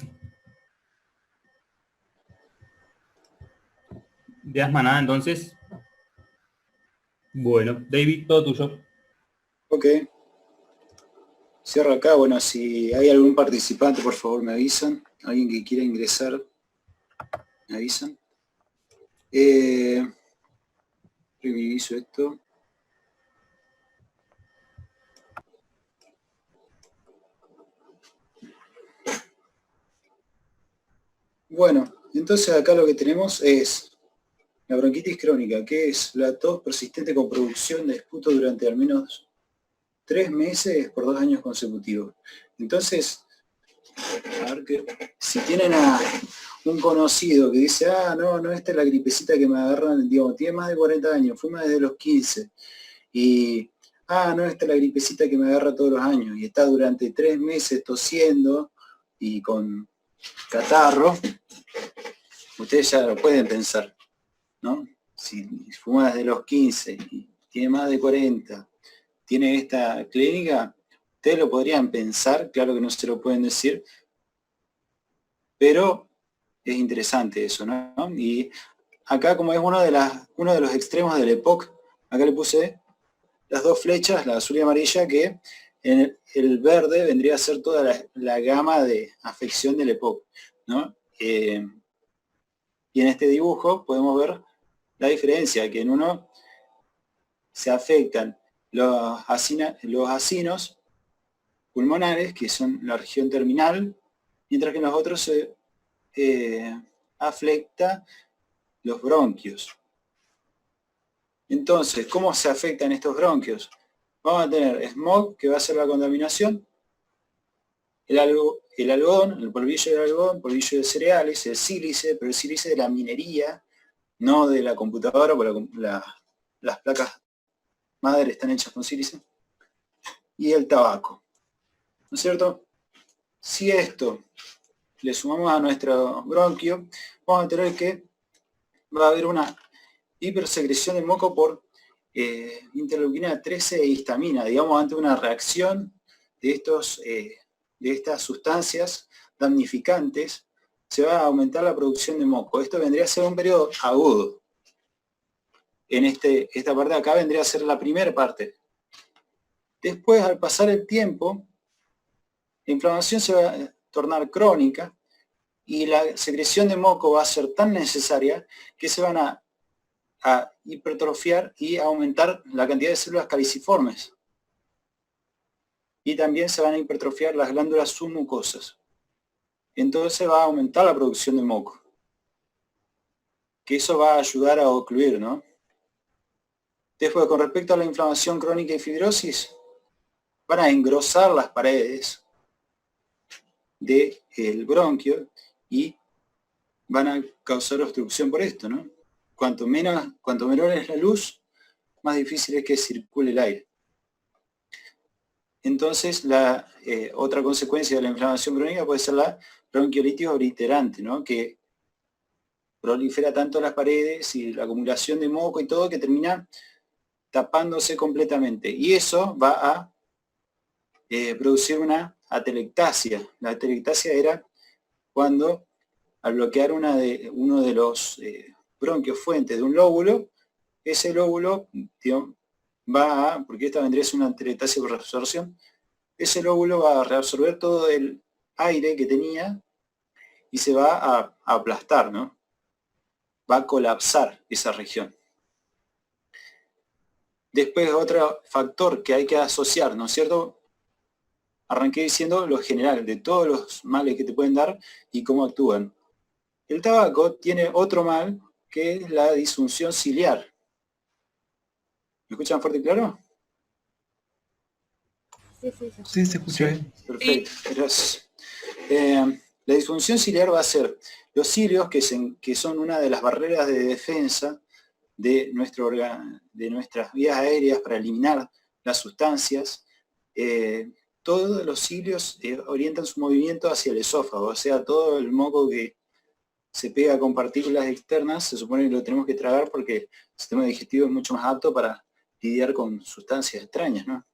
¿De asma nada, entonces? Bueno, David, todo tuyo. Ok. Cierro acá. Bueno, si hay algún participante, por favor me avisan. Alguien que quiera ingresar, me avisan. Reviso esto. Bueno, entonces acá lo que tenemos es la bronquitis crónica, que es la tos persistente con producción de esputo durante al menos 3 meses por 2 años consecutivos. Entonces, a ver que si tienen a un conocido que dice, no, esta es la gripecita que me agarran, digamos, tiene más de 40 años, fuma desde los 15, y, no, esta es la gripecita que me agarra todos los años, y está durante 3 meses tosiendo y con catarro, ustedes ya lo pueden pensar, ¿no? Si fuma desde los 15 y tiene más de 40, tiene esta clínica, ustedes lo podrían pensar, claro que no se lo pueden decir, pero es interesante eso, ¿no? Y acá, como es uno de los extremos del EPOC, acá le puse las 2 flechas, la azul y amarilla, que en el verde vendría a ser toda la gama de afección del EPOC, ¿no? Y en este dibujo podemos ver la diferencia, que en uno se afectan los acinos pulmonares, que son la región terminal, mientras que en los otros se afecta los bronquios. Entonces, ¿cómo se afectan estos bronquios? Vamos a tener smog, que va a ser la contaminación, el algodón, el polvillo de algodón, polvillo de cereales, el sílice, pero el sílice de la minería, no de la computadora, porque las placas madre están hechas con sílice, y el tabaco. ¿No es cierto? Si esto le sumamos a nuestro bronquio, vamos a tener que va a haber una hipersecreción de moco por interleuquina 13 e histamina, digamos, ante una reacción de estas sustancias damnificantes, se va a aumentar la producción de moco. Esto vendría a ser un periodo agudo. En esta parte de acá vendría a ser la primera parte. Después, al pasar el tiempo, la inflamación se va a tornar crónica y la secreción de moco va a ser tan necesaria que se van a hipertrofiar y aumentar la cantidad de células caliciformes. Y también se van a hipertrofiar las glándulas submucosas. Entonces va a aumentar la producción de moco. Que eso va a ayudar a ocluir, ¿no? Después, con respecto a la inflamación crónica y fibrosis, van a engrosar las paredes del bronquio y van a causar obstrucción por esto, ¿no? Cuanto menor es la luz, más difícil es que circule el aire. Entonces, la otra consecuencia de la inflamación crónica puede ser la bronquiolitis obliterante, ¿no? Que prolifera tanto las paredes y la acumulación de moco y todo que termina tapándose completamente. Y eso va a producir una atelectasia. La atelectasia era cuando, al bloquear uno de los bronquios fuente de un lóbulo, ese lóbulo, digamos, porque esta vendría a ser una atelectasia por reabsorción, ese lóbulo va a reabsorber todo el aire que tenía y se va a aplastar, ¿no? Va a colapsar esa región. Después, otro factor que hay que asociar, ¿no es cierto? Arranqué diciendo lo general, de todos los males que te pueden dar y cómo actúan. El tabaco tiene otro mal, que es la disfunción ciliar. ¿Me escuchan fuerte y claro? Sí, se escucha bien. Perfecto, gracias. La disfunción ciliar va a ser los cilios, que son una de las barreras de defensa de nuestras vías aéreas para eliminar las sustancias. todos los cilios orientan su movimiento hacia el esófago, o sea, todo el moco que se pega con partículas externas, se supone que lo tenemos que tragar porque el sistema digestivo es mucho más apto para lidiar con sustancias extrañas, ¿no?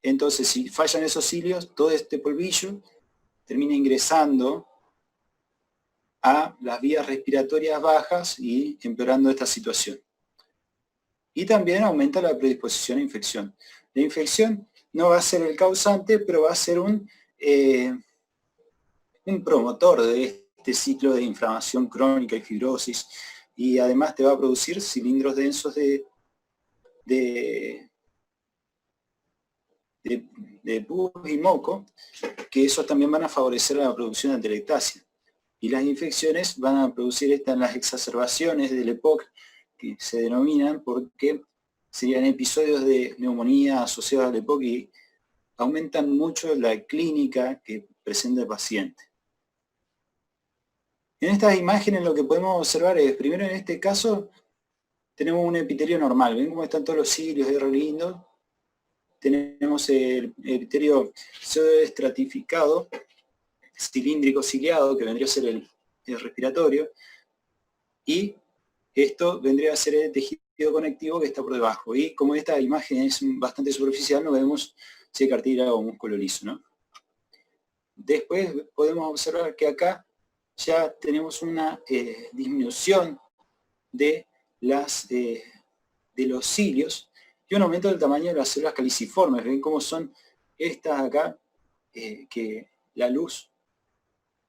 Entonces, si fallan esos cilios, todo este polvillo termina ingresando a las vías respiratorias bajas y empeorando esta situación. Y también aumenta la predisposición a infección. La infección no va a ser el causante, pero va a ser un promotor de este ciclo de inflamación crónica y fibrosis, y además te va a producir cilindros densos de pus y moco, que esos también van a favorecer la producción de atelectasia. Y las infecciones van a producir las exacerbaciones del EPOC, que se denominan porque serían episodios de neumonía asociados al EPOC y aumentan mucho la clínica que presenta el paciente. En estas imágenes lo que podemos observar es, primero en este caso, tenemos un epitelio normal. ¿Ven cómo están todos los cilios? Es re lindo. Tenemos el epitelio pseudoestratificado, cilíndrico ciliado, que vendría a ser el respiratorio, y esto vendría a ser el tejido conectivo que está por debajo. Y como esta imagen es bastante superficial, no vemos si hay cartílago o músculo liso, ¿no? Después podemos observar que acá ya tenemos una disminución de los cilios y un aumento del tamaño de las células caliciformes. Ven cómo son estas acá, que la luz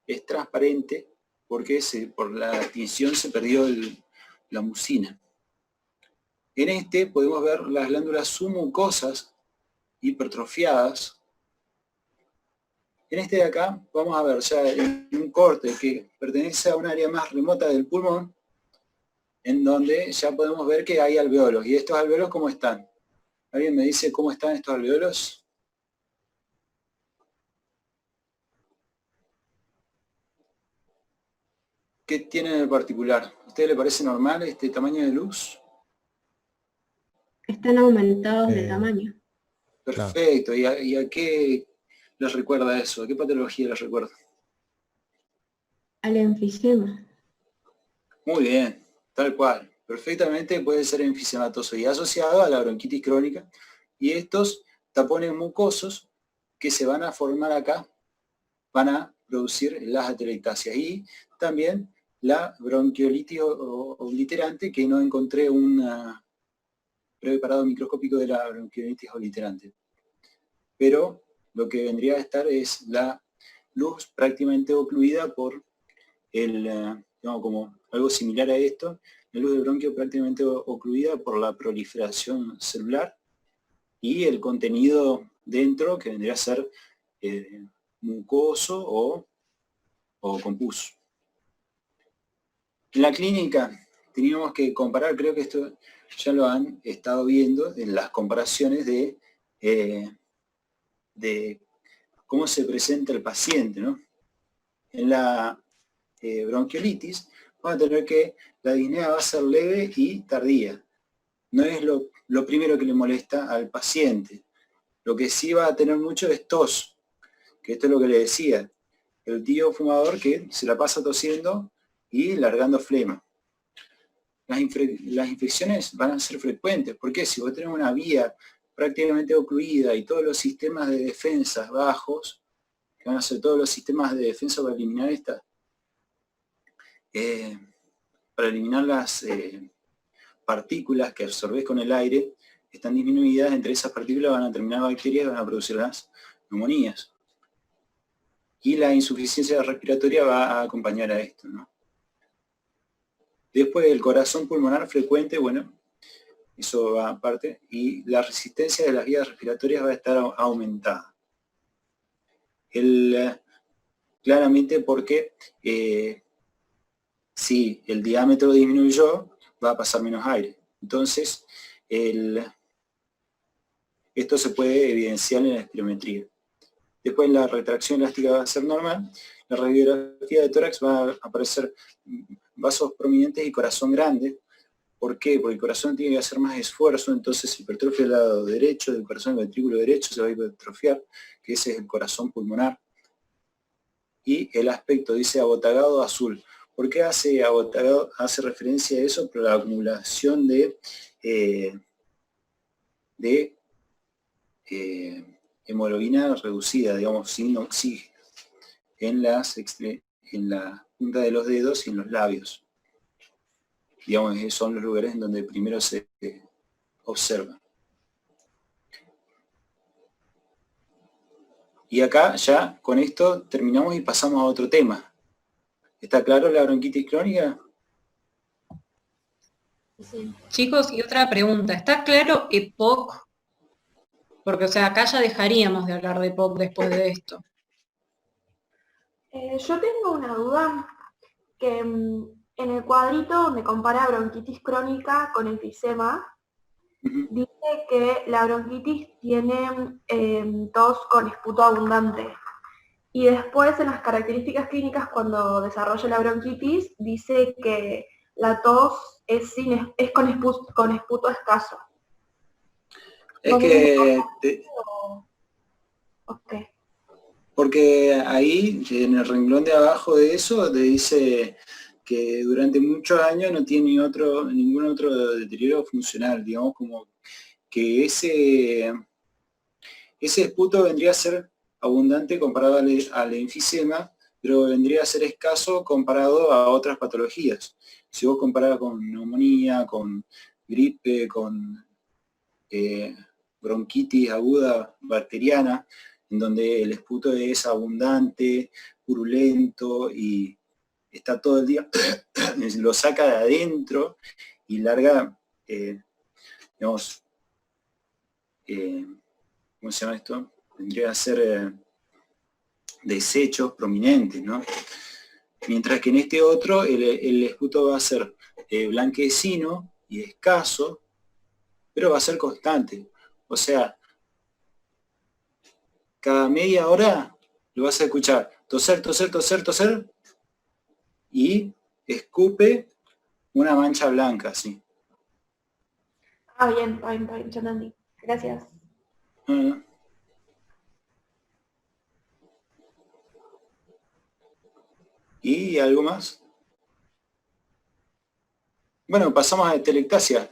es transparente porque por la tinción se perdió la mucina. En este podemos ver las glándulas submucosas hipertrofiadas. En este de acá vamos a ver ya en un corte que pertenece a un área más remota del pulmón, en donde ya podemos ver que hay alveolos. ¿Y estos alveolos cómo están? ¿Alguien me dice cómo están estos alveolos? ¿Qué tienen en particular? ¿A usted le parece normal este tamaño de luz? Están aumentados de tamaño. Perfecto. ¿Y a qué les recuerda eso? ¿A qué patología les recuerda? Al enfisema. Muy bien, tal cual. Perfectamente puede ser enfisematoso y asociado a la bronquitis crónica. Y estos tapones mucosos que se van a formar acá van a producir las atelectasias. Y también la bronquiolitis obliterante, que no encontré un preparado microscópico de la bronquiolitis obliterante. Pero lo que vendría a estar es la luz prácticamente ocluida por digamos, como algo similar a esto, la luz del bronquio prácticamente ocluida por la proliferación celular y el contenido dentro que vendría a ser mucoso o con pus. En la clínica teníamos que comparar, creo que esto ya lo han estado viendo en las comparaciones de cómo se presenta el paciente, ¿no? En la bronquiolitis vamos a tener que la disnea va a ser leve y tardía. No es lo primero que le molesta al paciente. Lo que sí va a tener mucho es tos, que esto es lo que le decía. El tío fumador que se la pasa tosiendo y largando flema. Las infecciones van a ser frecuentes, porque si vos tenés una vía prácticamente ocluida y todos los sistemas de defensa bajos, que van a ser todos los sistemas de defensa para eliminar las partículas que absorbés con el aire, están disminuidas, entre esas partículas van a terminar bacterias y van a producir las neumonías. Y la insuficiencia respiratoria va a acompañar a esto, ¿no? Después el corazón pulmonar frecuente, bueno, eso va aparte, y la resistencia de las vías respiratorias va a estar aumentada. Claramente porque si el diámetro disminuyó, va a pasar menos aire. Entonces, esto se puede evidenciar en la espirometría. Después la retracción elástica va a ser normal. La radiografía de tórax va a aparecer vasos prominentes y corazón grande, ¿Por qué? Porque el corazón tiene que hacer más esfuerzo, entonces hipertrofia del lado derecho del corazón, el ventrículo derecho se va a hipertrofiar, que ese es el corazón pulmonar. Y el aspecto dice abotagado azul. ¿Por qué hace abotagado? Hace referencia a eso por la acumulación de hemoglobina reducida, digamos, sin oxígeno, en la punta de los dedos y en los labios. Digamos, son los lugares en donde primero se observa. Y acá ya con esto terminamos y pasamos a otro tema. ¿Está claro la bronquitis crónica? Sí. Chicos, y otra pregunta. ¿Está claro EPOC? Porque, o sea, acá ya dejaríamos de hablar de EPOC después de esto. Yo tengo una duda que en el cuadrito donde compara bronquitis crónica con enfisema, dice que la bronquitis tiene tos con esputo abundante. Y después en las características clínicas, cuando desarrolla la bronquitis, dice que la tos es con esputo escaso. Es que... Okay. Porque ahí, en el renglón de abajo de eso, te dice que durante muchos años no tiene ningún otro deterioro funcional, digamos, como que ese esputo vendría a ser abundante comparado al enfisema, pero vendría a ser escaso comparado a otras patologías. Si vos comparás con neumonía, con gripe, con bronquitis aguda bacteriana, en donde el esputo es abundante, purulento y está todo el día, lo saca de adentro y larga, digamos, ¿cómo se llama esto? Tendría que ser desechos prominentes, ¿no? Mientras que en este otro el esputo va a ser blanquecino y escaso, pero va a ser constante. O sea, cada media hora lo vas a escuchar toser, toser, toser, toser, y escupe una mancha blanca, así. Bien, ya entendí. Gracias. ¿Y algo más? Bueno, pasamos a telectasia.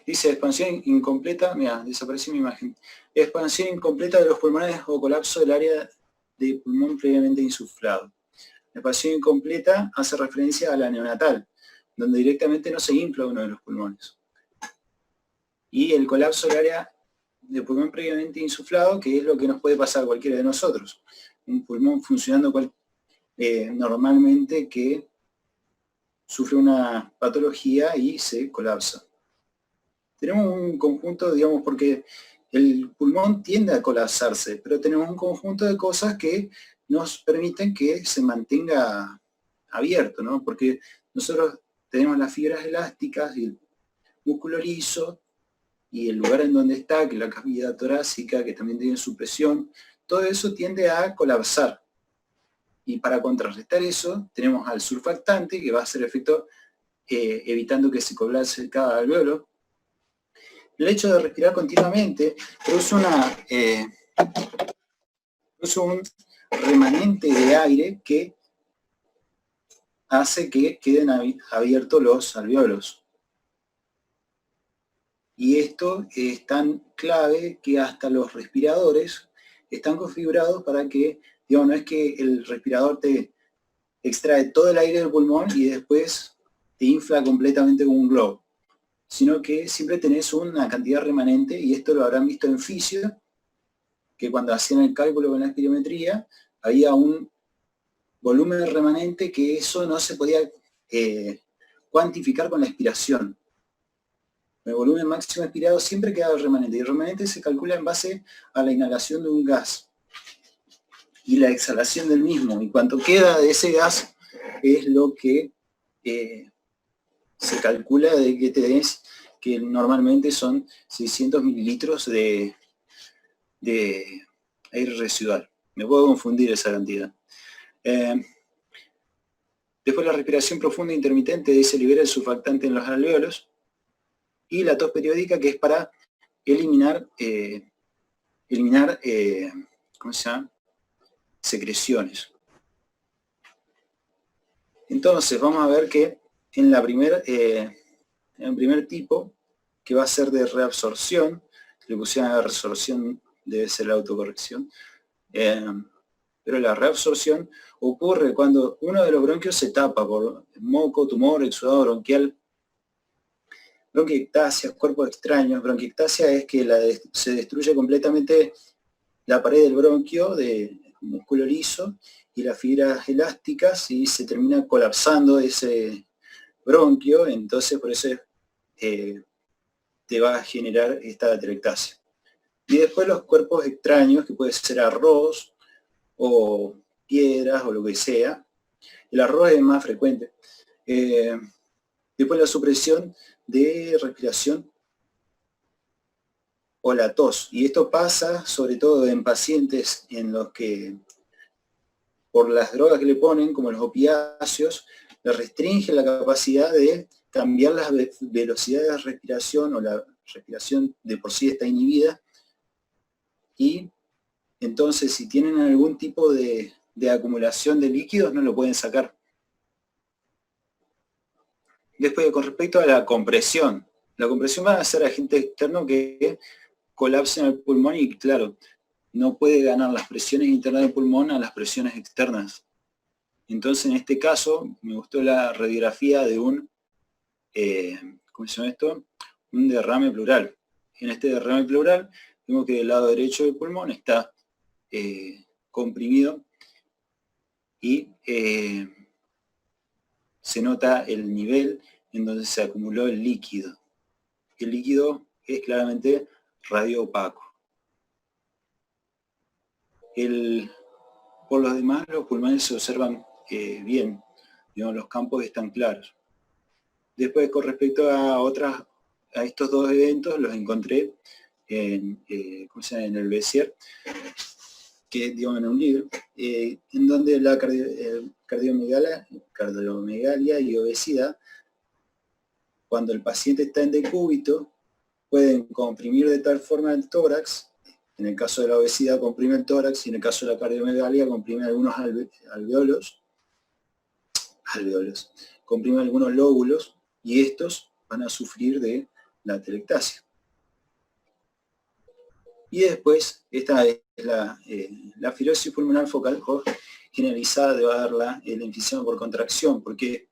Dice expansión incompleta, mira, desapareció mi imagen. Expansión incompleta de los pulmones o colapso del área de pulmón previamente insuflado. La expansión incompleta hace referencia a la neonatal, donde directamente no se infla uno de los pulmones. Y el colapso del área de pulmón previamente insuflado, que es lo que nos puede pasar a cualquiera de nosotros. Un pulmón funcionando normalmente que sufre una patología y se colapsa. Tenemos un conjunto, digamos, porque el pulmón tiende a colapsarse, pero tenemos un conjunto de cosas que nos permiten que se mantenga abierto, ¿no? Porque nosotros tenemos las fibras elásticas y el músculo liso, y el lugar en donde está, que es la cavidad torácica, que también tiene su presión, todo eso tiende a colapsar. Y para contrarrestar eso, tenemos al surfactante, que va a hacer efecto evitando que se colapse cada alveolo. El hecho de respirar continuamente produce un remanente de aire que hace que queden abiertos los alveolos. Y esto es tan clave que hasta los respiradores están configurados para que, digamos, no es que el respirador te extrae todo el aire del pulmón y después te infla completamente como un globo, sino que siempre tenés una cantidad remanente, y esto lo habrán visto en fisio, que cuando hacían el cálculo con la espirometría, había un volumen remanente que eso no se podía cuantificar con la expiración. El volumen máximo expirado siempre queda remanente, y el remanente se calcula en base a la inhalación de un gas y la exhalación del mismo, y cuanto queda de ese gas es lo que se calcula de que tenés, que normalmente son 600 mililitros de aire residual. Me puedo confundir esa cantidad. Después la respiración profunda e intermitente, se libera el surfactante en los alveolos, y la tos periódica, que es para eliminar, ¿cómo se llama? Secreciones. Entonces vamos a ver que en el primer tipo, que va a ser de reabsorción, le pusieron a la reabsorción, debe ser la autocorrección, pero la reabsorción ocurre cuando uno de los bronquios se tapa por moco, tumor, exudado bronquial, bronquiectasia, cuerpos extraños. Bronquiectasia es que se destruye completamente la pared del bronquio de músculo liso y las fibras elásticas y se termina colapsando ese bronquio, entonces por eso te va a generar esta atelectasia. Y después los cuerpos extraños, que puede ser arroz o piedras o lo que sea. El arroz es más frecuente. Después la supresión de respiración o la tos. Y esto pasa sobre todo en pacientes en los que, por las drogas que le ponen, como los opiáceos, le restringen la capacidad de cambiar las velocidades de respiración, o la respiración de por sí está inhibida, y entonces si tienen algún tipo de acumulación de líquidos no lo pueden sacar. Después, con respecto a la compresión va a ser agente externo que colapsen el pulmón y, claro, no puede ganar las presiones internas del pulmón a las presiones externas. Entonces, en este caso, me gustó la radiografía de un, ¿cómo se llama esto? Un derrame pleural. En este derrame pleural, vemos que del lado derecho del pulmón está comprimido y se nota el nivel en donde se acumuló el líquido. El líquido es claramente radioopaco. Por lo demás, los pulmones se observan bien, digamos, los campos están claros. Después, con respecto a estos dos eventos, los encontré en el Bézier, que digamos en un libro, en donde la cardiomegalia y obesidad, cuando el paciente está en decúbito, pueden comprimir de tal forma el tórax. En el caso de la obesidad comprime el tórax, y en el caso de la cardiomegalia comprime algunos alveolos, comprime algunos lóbulos, y estos van a sufrir de la atelectasia. Y después, esta es la fibrosis pulmonar focal o generalizada, debe darla el enfisema por contracción, porque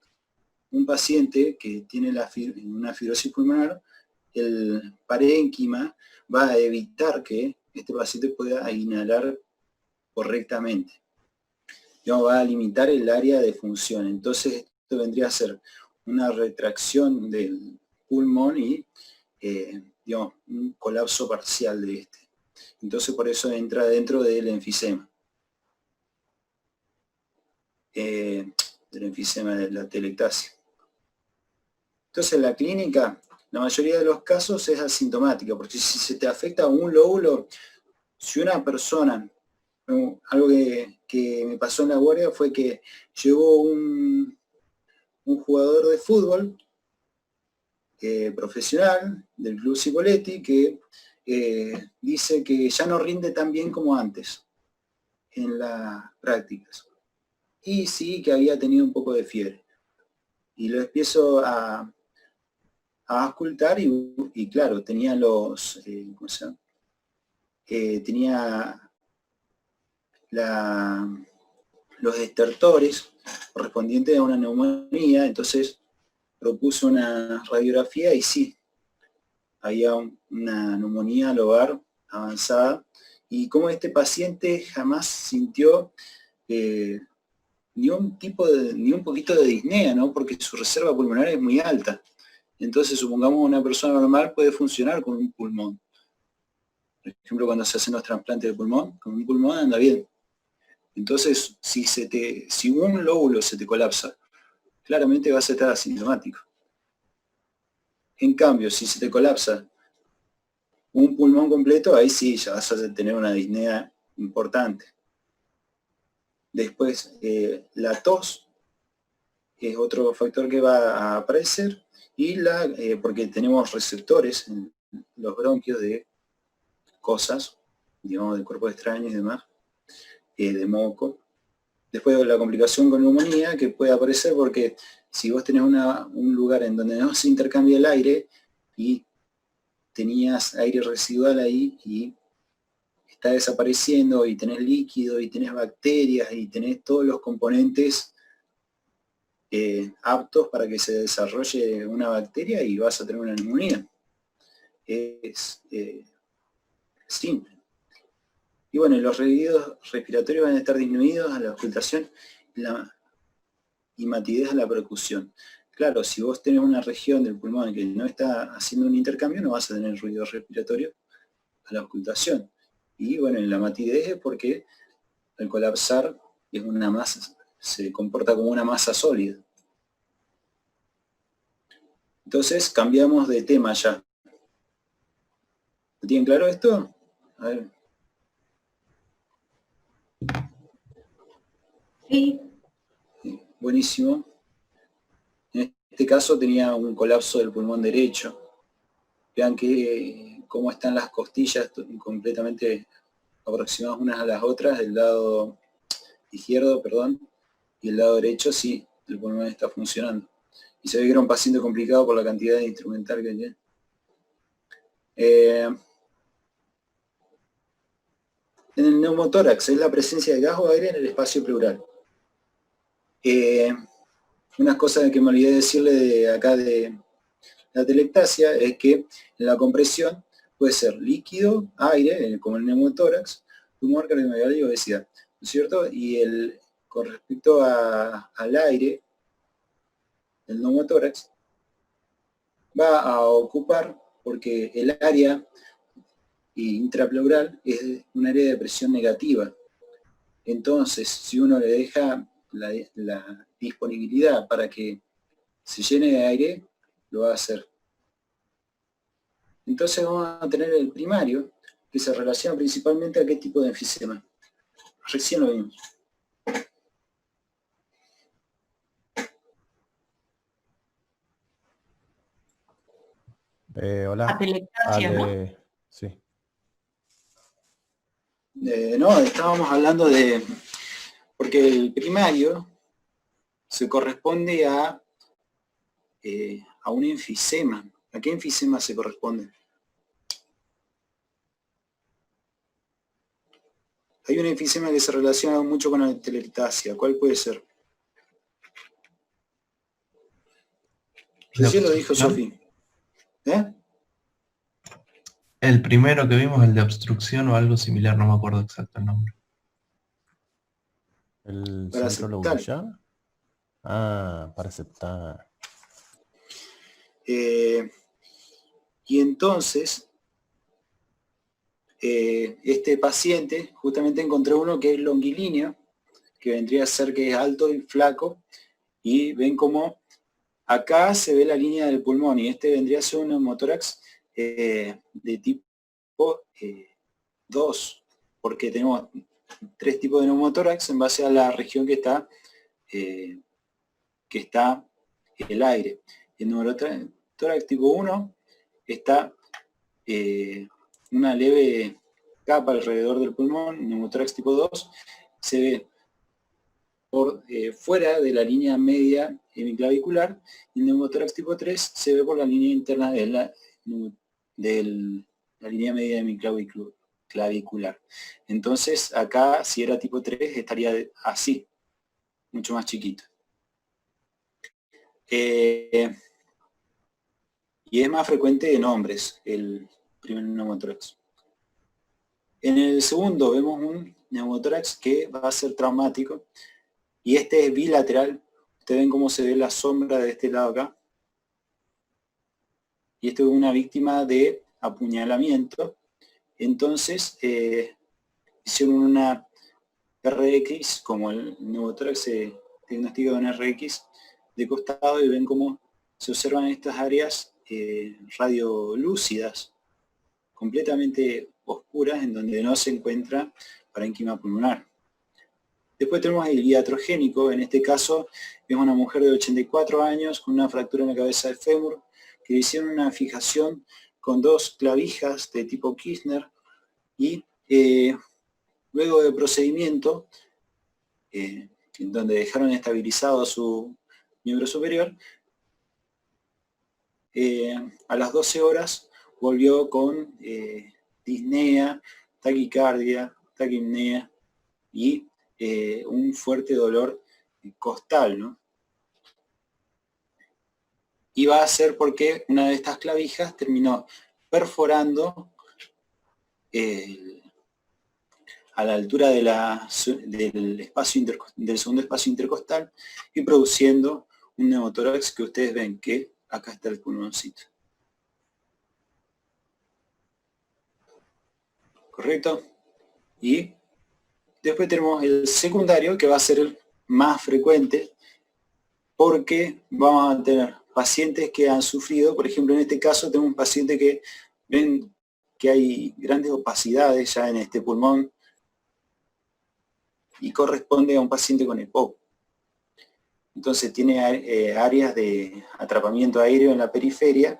un paciente que tiene una fibrosis pulmonar, el parénquima va a evitar que este paciente pueda inhalar correctamente. Va a limitar el área de función. Entonces, esto vendría a ser una retracción del pulmón y un colapso parcial de este. Entonces, por eso entra dentro del enfisema. Del enfisema de la atelectasia. Entonces, la clínica, la mayoría de los casos es asintomática, porque si se te afecta un lóbulo, si una persona, algo que me pasó en la guardia fue que llegó un jugador de fútbol profesional del Club Cipolletti que dice que ya no rinde tan bien como antes en las prácticas. Y sí que había tenido un poco de fiebre. Y lo empiezo a auscultar y claro, tenía los, tenía los estertores correspondientes a una neumonía, entonces propuso una radiografía y sí, había una neumonía lobar avanzada, y como este paciente jamás sintió ni un poquito de disnea, ¿no? Porque su reserva pulmonar es muy alta. Entonces, supongamos una persona normal puede funcionar con un pulmón. Por ejemplo, cuando se hacen los trasplantes de pulmón, con un pulmón anda bien. Entonces, si un lóbulo se te colapsa, claramente vas a estar asintomático. En cambio, si se te colapsa un pulmón completo, ahí sí, ya vas a tener una disnea importante. Después, la tos es otro factor que va a aparecer, Y porque tenemos receptores en los bronquios de cosas, digamos, de cuerpos extraños y demás, de moco. Después de la complicación con neumonía, que puede aparecer porque si vos tenés un lugar en donde no se intercambia el aire y tenías aire residual ahí y está desapareciendo y tenés líquido y tenés bacterias y tenés todos los componentes aptos para que se desarrolle una bacteria y vas a tener una neumonía. Es simple. Y bueno, los residuos respiratorios van a estar disminuidos a la auscultación y matidez a la percusión. Claro, si vos tenés una región del pulmón que no está haciendo un intercambio, no vas a tener ruido respiratorio a la auscultación. Y bueno, en la matidez es porque al colapsar es una masa, se comporta como una masa sólida. Entonces cambiamos de tema ya. ¿Lo tienen claro esto? A ver. Sí. Buenísimo. En este caso tenía un colapso del pulmón derecho. Vean cómo están las costillas completamente aproximadas unas a las otras, del lado izquierdo, perdón, y el lado derecho sí, el pulmón está funcionando. Y se ve que era un paciente complicado por la cantidad de instrumental que tiene. En el neumotórax es la presencia de gas o aire en el espacio pleural. Unas cosas que me olvidé decirle de acá de la telectasia es que en la compresión puede ser líquido, aire, como el neumotórax, tumor cardiomegalia y obesidad, ¿no es cierto? Y con respecto al aire, el neumotórax va a ocupar, porque el área intrapleural es un área de presión negativa. Entonces, si uno le deja la disponibilidad para que se llene de aire, lo va a hacer. Entonces vamos a tener el primario, que se relaciona principalmente a qué tipo de enfisema. Recién lo vimos. Hola. Atelectasia, Sí. No, estábamos hablando de... Porque el primario se corresponde a un enfisema. ¿A qué enfisema se corresponde? Hay un enfisema que se relaciona mucho con la telectasia. ¿Cuál puede ser? Recién lo dijo Sofi. El primero que vimos, el de obstrucción o algo similar, no me acuerdo exacto el nombre. ¿El centro lobular? Ah, para aceptar. Y entonces, este paciente, justamente encontré uno que es longilíneo, que vendría a ser que es alto y flaco, y ven cómo acá se ve la línea del pulmón, y este vendría a ser un neumotórax de tipo 2, porque tenemos 3 tipos de neumotórax en base a la región que está el aire. El neumotórax tipo 1 está una leve capa alrededor del pulmón. El neumotórax tipo 2 se ve por fuera de la línea media hemiclavicular, y el neumotórax tipo 3 se ve por la línea interna de la línea media hemiclavicular. Entonces acá, si era tipo 3, estaría así, mucho más chiquito. Y es más frecuente en hombres, el primer neumotórax. En el segundo vemos un neumotórax que va a ser traumático, y este es bilateral. Ustedes ven cómo se ve la sombra de este lado acá. Y esto es una víctima de apuñalamiento. Entonces, hicieron una RX, como el neumotórax se diagnostica con RX de costado, y ven cómo se observan estas áreas radiolúcidas, completamente oscuras, en donde no se encuentra parénquima pulmonar. Después tenemos el iatrogénico, en este caso es una mujer de 84 años con una fractura en la cabeza del fémur, que le hicieron una fijación con 2 clavijas de tipo Kirchner y luego del procedimiento, en donde dejaron estabilizado su miembro superior, a las 12 horas volvió con disnea, taquicardia, taquipnea y un fuerte dolor costal, ¿no? Y va a ser porque una de estas clavijas terminó perforando a la altura de del segundo espacio intercostal y produciendo un neumotórax que ustedes ven que acá está el pulmoncito. ¿Correcto? Y después tenemos el secundario, que va a ser el más frecuente, porque vamos a tener pacientes que han sufrido, por ejemplo, en este caso tenemos un paciente que ven que hay grandes opacidades ya en este pulmón y corresponde a un paciente con EPOC. Entonces tiene áreas de atrapamiento aéreo en la periferia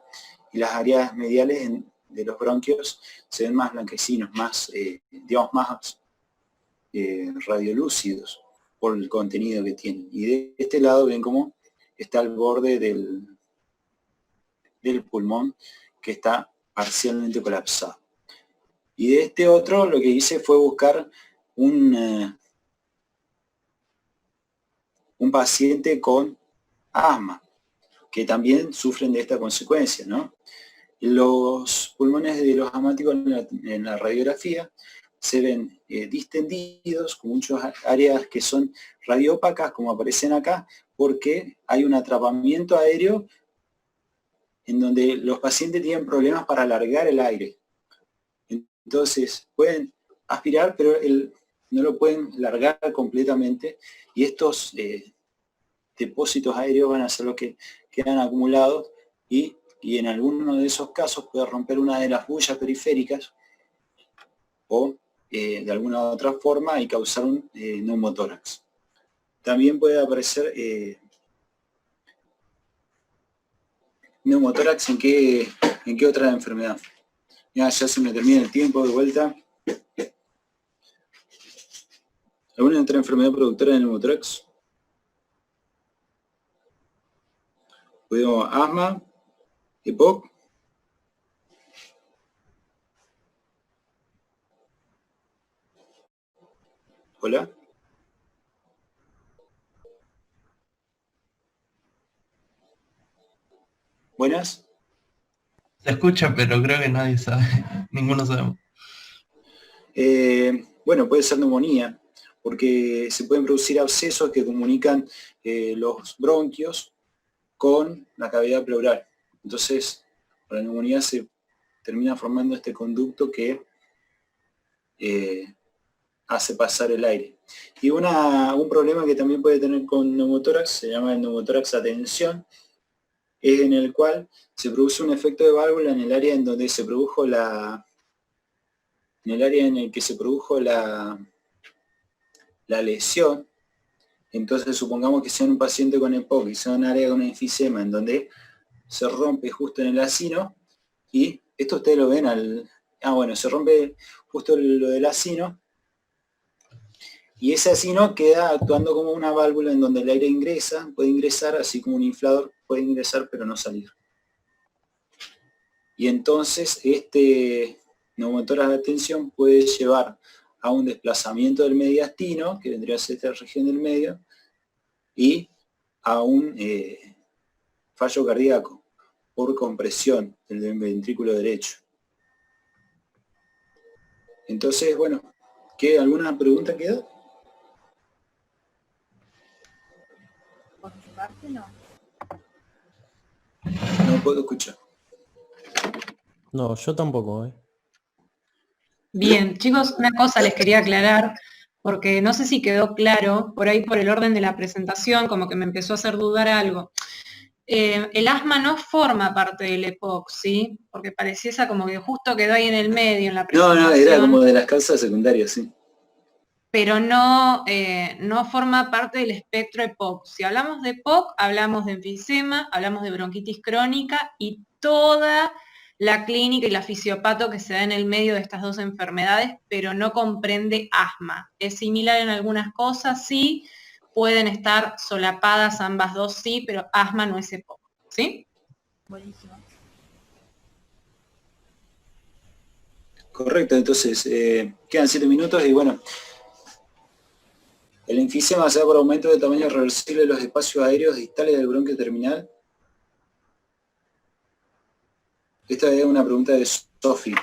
y las áreas mediales de los bronquios se ven más blanquecinos, más, digamos, más radiolúcidos por el contenido que tienen. Y de este lado ven cómo está el borde del pulmón que está parcialmente colapsado. Y de este otro lo que hice fue buscar un paciente con asma, que también sufren de esta consecuencia, ¿no? Los pulmones de los asmáticos en la radiografía se ven distendidos, con muchas áreas que son radiópacas, como aparecen acá, porque hay un atrapamiento aéreo en donde los pacientes tienen problemas para alargar el aire. Entonces, pueden aspirar, pero no lo pueden largar completamente, y estos depósitos aéreos van a ser los que quedan acumulados, y en alguno de esos casos puede romper una de las bullas periféricas, o de alguna otra forma, y causar un neumotórax. También puede aparecer neumotórax en qué otra enfermedad. Ya se me termina el tiempo de vuelta. ¿Alguna otra enfermedad productora de neumotórax? Podemos asma, EPOC. Hola. Buenas. Se escucha, pero creo que nadie sabe. Ninguno sabemos. Bueno, puede ser neumonía, porque se pueden producir abscesos que comunican los bronquios con la cavidad pleural. Entonces, por la neumonía se termina formando este conducto que hace pasar el aire. Y un problema que también puede tener con neumotórax, se llama el neumotórax a tensión, es en el cual se produce un efecto de válvula en el área en donde se produjo en el área en el que se produjo la lesión. Entonces supongamos que sea un paciente con EPOC y sea un área con enfisema en donde se rompe justo en el acino, y esto ustedes lo ven se rompe justo lo del acino, y ese acino queda actuando como una válvula en donde el aire puede ingresar, así como un inflador puede ingresar pero no salir. Y entonces este neumotórax de tensión puede llevar a un desplazamiento del mediastino, que vendría a ser esta región del medio, y a un fallo cardíaco por compresión del ventrículo derecho. Entonces, bueno, ¿alguna pregunta queda? Por mi parte, no. No puedo escuchar. No, yo tampoco, ¿eh? Bien, chicos, una cosa les quería aclarar, porque no sé si quedó claro, por ahí por el orden de la presentación, como que me empezó a hacer dudar algo. El asma no forma parte del EPOC, ¿sí? Porque pareciese como que justo quedó ahí en el medio, en la presentación. No, era como de las causas secundarias, sí. pero no forma parte del espectro EPOC. Si hablamos de EPOC, hablamos de enfisema, hablamos de bronquitis crónica y toda la clínica y la fisiopato que se da en el medio de estas dos enfermedades, pero no comprende asma. Es similar en algunas cosas, sí, pueden estar solapadas ambas dos, sí, pero asma no es EPOC, ¿sí? Buenísimo. Correcto, entonces quedan 7 minutos y bueno, el enfisema se da por aumento del tamaño reversible de los espacios aéreos distales del bronquio terminal. Esta es una pregunta de Sofi.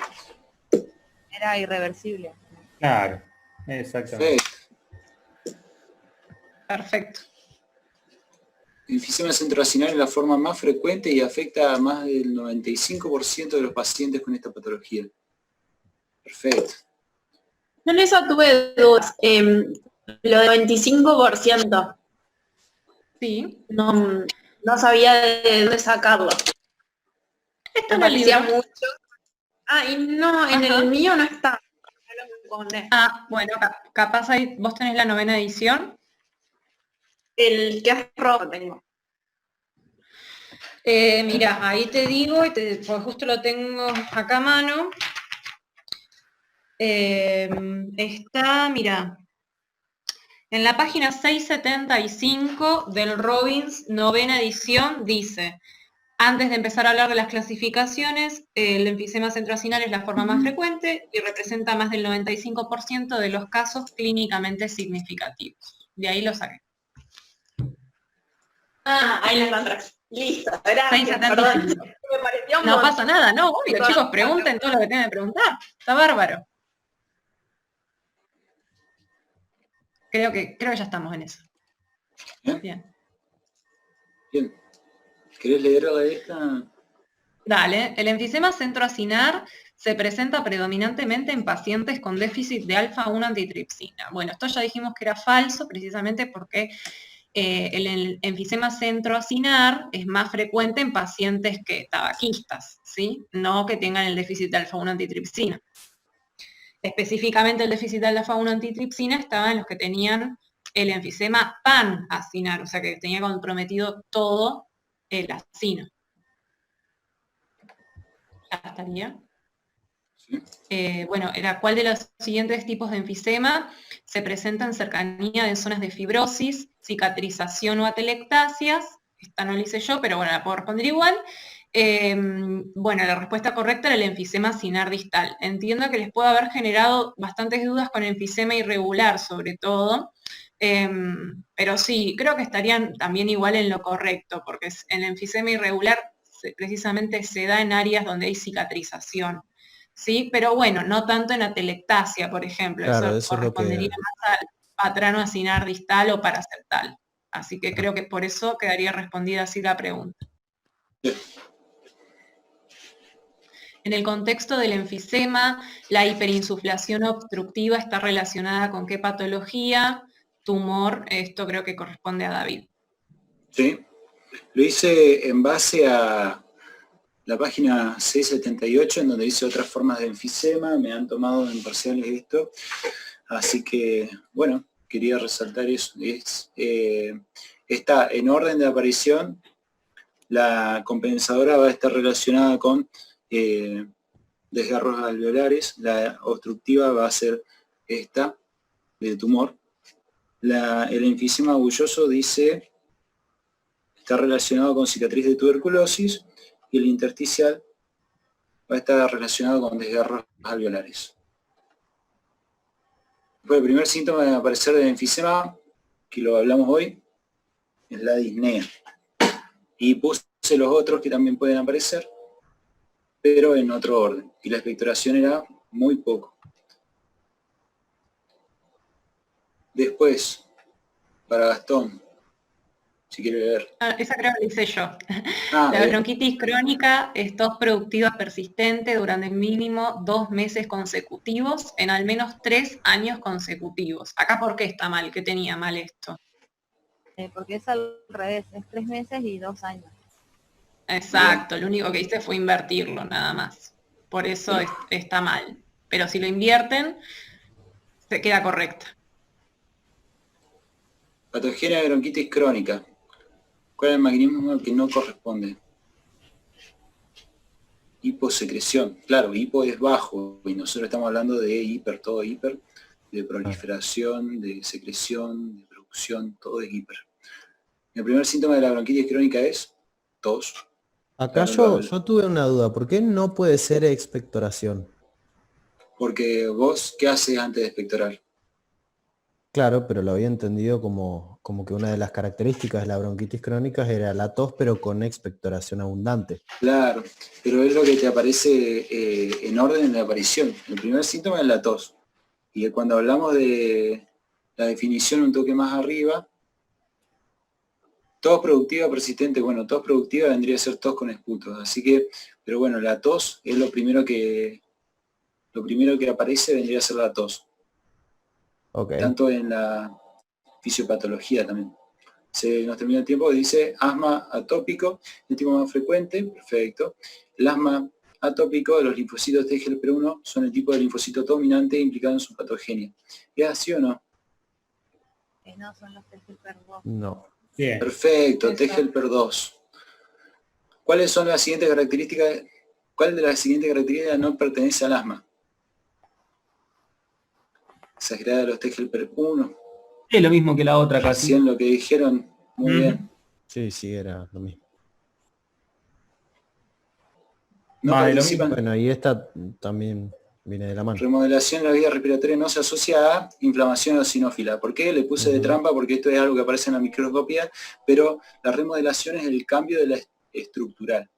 Era irreversible. Claro, exactamente. Perfecto. El enfisema centroacinar es la forma más frecuente y afecta a más del 95% de los pacientes con esta patología. Perfecto. En eso tuve dudas. Lo del 25%. Sí. No sabía de dónde sacarlo. Esto me parecía mucho. Y no, en el mío no está. Bueno, capaz ahí vos tenés la 9ª edición. El que es rojo tengo. Mira, ahí te digo, pues justo lo tengo acá a mano. Está, mira, en la página 675 del Robbins, 9ª edición, dice: antes de empezar a hablar de las clasificaciones, el enfisema centroacinar es la forma más frecuente y representa más del 95% de los casos clínicamente significativos. De ahí lo saqué. Ahí lo encontré. Listo, gracias, perdón. Me pareció no pasa nada, no, obvio, chicos, pregunten todo lo que tienen que preguntar. Está bárbaro. Creo que ya estamos en eso. Bien. ¿Querés leerla esta? Dale. El enfisema centroacinar se presenta predominantemente en pacientes con déficit de alfa-1 antitripsina. Bueno, esto ya dijimos que era falso, precisamente porque el enfisema centroacinar es más frecuente en pacientes tabaquistas, ¿sí? No que tengan el déficit de alfa-1 antitripsina. Específicamente el déficit de alfa-1 antitripsina estaba en los que tenían el enfisema pan-acinar, o sea que tenía comprometido todo el acino. Ya estaría. Bueno, era cuál de los siguientes tipos de enfisema se presenta en cercanía de zonas de fibrosis, cicatrización o atelectasias. Esta no la hice yo, pero bueno, la puedo responder igual. Bueno, la respuesta correcta era el enfisema acinar distal. Entiendo que les puede haber generado bastantes dudas con enfisema irregular, sobre todo, pero sí, creo que estarían también igual en lo correcto, porque el enfisema irregular precisamente se da en áreas donde hay cicatrización, ¿sí? Pero bueno, no tanto en atelectasia, por ejemplo, claro, eso correspondería más al patrano acinar distal o paraseptal. Así que creo que por eso quedaría respondida así la pregunta. En el contexto del enfisema, la hiperinsuflación obstructiva está relacionada con qué patología, tumor, esto creo que corresponde a David. Sí, lo hice en base a la página 678, en donde dice otras formas de enfisema, me han tomado en parciales esto, así que, bueno, quería resaltar eso. Está en orden de aparición, la compensadora va a estar relacionada con desgarros alveolares, la obstructiva va a ser esta, de tumor. El enfisema bulloso dice, está relacionado con cicatriz de tuberculosis, y el intersticial va a estar relacionado con desgarros alveolares. Después, el primer síntoma de aparecer del enfisema, que lo hablamos hoy, es la disnea. Y puse los otros que también pueden aparecer, pero en otro orden. Y la expectoración era muy poco. Después, para Gastón, si quiere ver. Esa creo que la hice yo. La bronquitis crónica es tos productiva persistente durante mínimo 2 meses consecutivos en al menos 3 años consecutivos. Acá, ¿por qué está mal? ¿Qué tenía mal esto? Porque es al revés, es 3 meses y 2 años. Exacto, lo único que hice fue invertirlo, nada más. Por eso está mal. Pero si lo invierten, se queda correcta. Patogenia de bronquitis crónica. ¿Cuál es el mecanismo que no corresponde? Hiposecreción. Claro, hipo es bajo y nosotros estamos hablando de hiper, todo hiper, de proliferación, de secreción, de producción, todo es hiper. El primer síntoma de la bronquitis crónica es tos. Acá yo tuve una duda, ¿por qué no puede ser expectoración? Porque vos, ¿qué haces antes de expectorar? Claro, pero lo había entendido como que una de las características de la bronquitis crónica era la tos, pero con expectoración abundante. Claro, pero es lo que te aparece en orden de aparición. El primer síntoma es la tos. Y cuando hablamos de la definición un toque más arriba, tos productiva persistente, bueno, tos productiva vendría a ser tos con esputos. Así que, pero bueno, la tos es lo primero que aparece, vendría a ser la tos. Okay. Tanto en la fisiopatología también. Se nos termina el tiempo, dice asma atópico, el tipo más frecuente, perfecto. El asma atópico de los linfocitos T helper 1 son el tipo de linfocito dominante implicado en su patogenia. ¿Es así o no? No, son los T helper 2. No. Bien. Perfecto, T helper 2. ¿Cuáles son las siguientes características? ¿Cuál de las siguientes características no pertenece al asma? Exagerada de los T helper 1. Es lo mismo que la otra casi. Hacían lo que dijeron, muy bien. Sí, era lo mismo. No participan. Bueno, y esta también viene de la mano. Remodelación de la vía respiratoria no se asocia a inflamación eosinófila. ¿Por qué? Le puse de trampa porque esto es algo que aparece en la microscopía, pero la remodelación es el cambio de la estructural.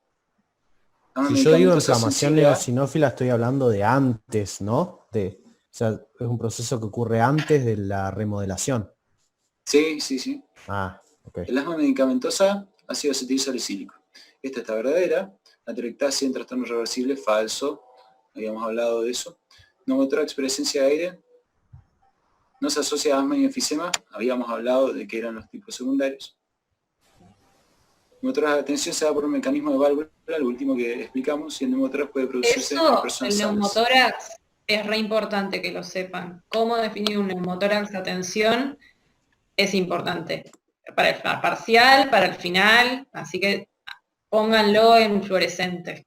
Si yo digo inflamación eosinófila, estoy hablando de antes, ¿no? O sea, es un proceso que ocurre antes de la remodelación. Sí. Okay. El asma medicamentosa, ácido acetilsalicílico. Esta está verdadera. La atelectasia en trastorno reversible, falso. Habíamos hablado de eso. Neumotórax, presencia de aire. No se asocia a asma y enfisema. Habíamos hablado de que eran los tipos secundarios. Neumotórax de atención se da por un mecanismo de válvula, lo último que explicamos, y el neumotórax puede producirse en personas el sanas. neumotórax es re importante que lo sepan. Cómo definir un neumotórax de atención es importante. Para el parcial, para el final, así que pónganlo en fluorescente.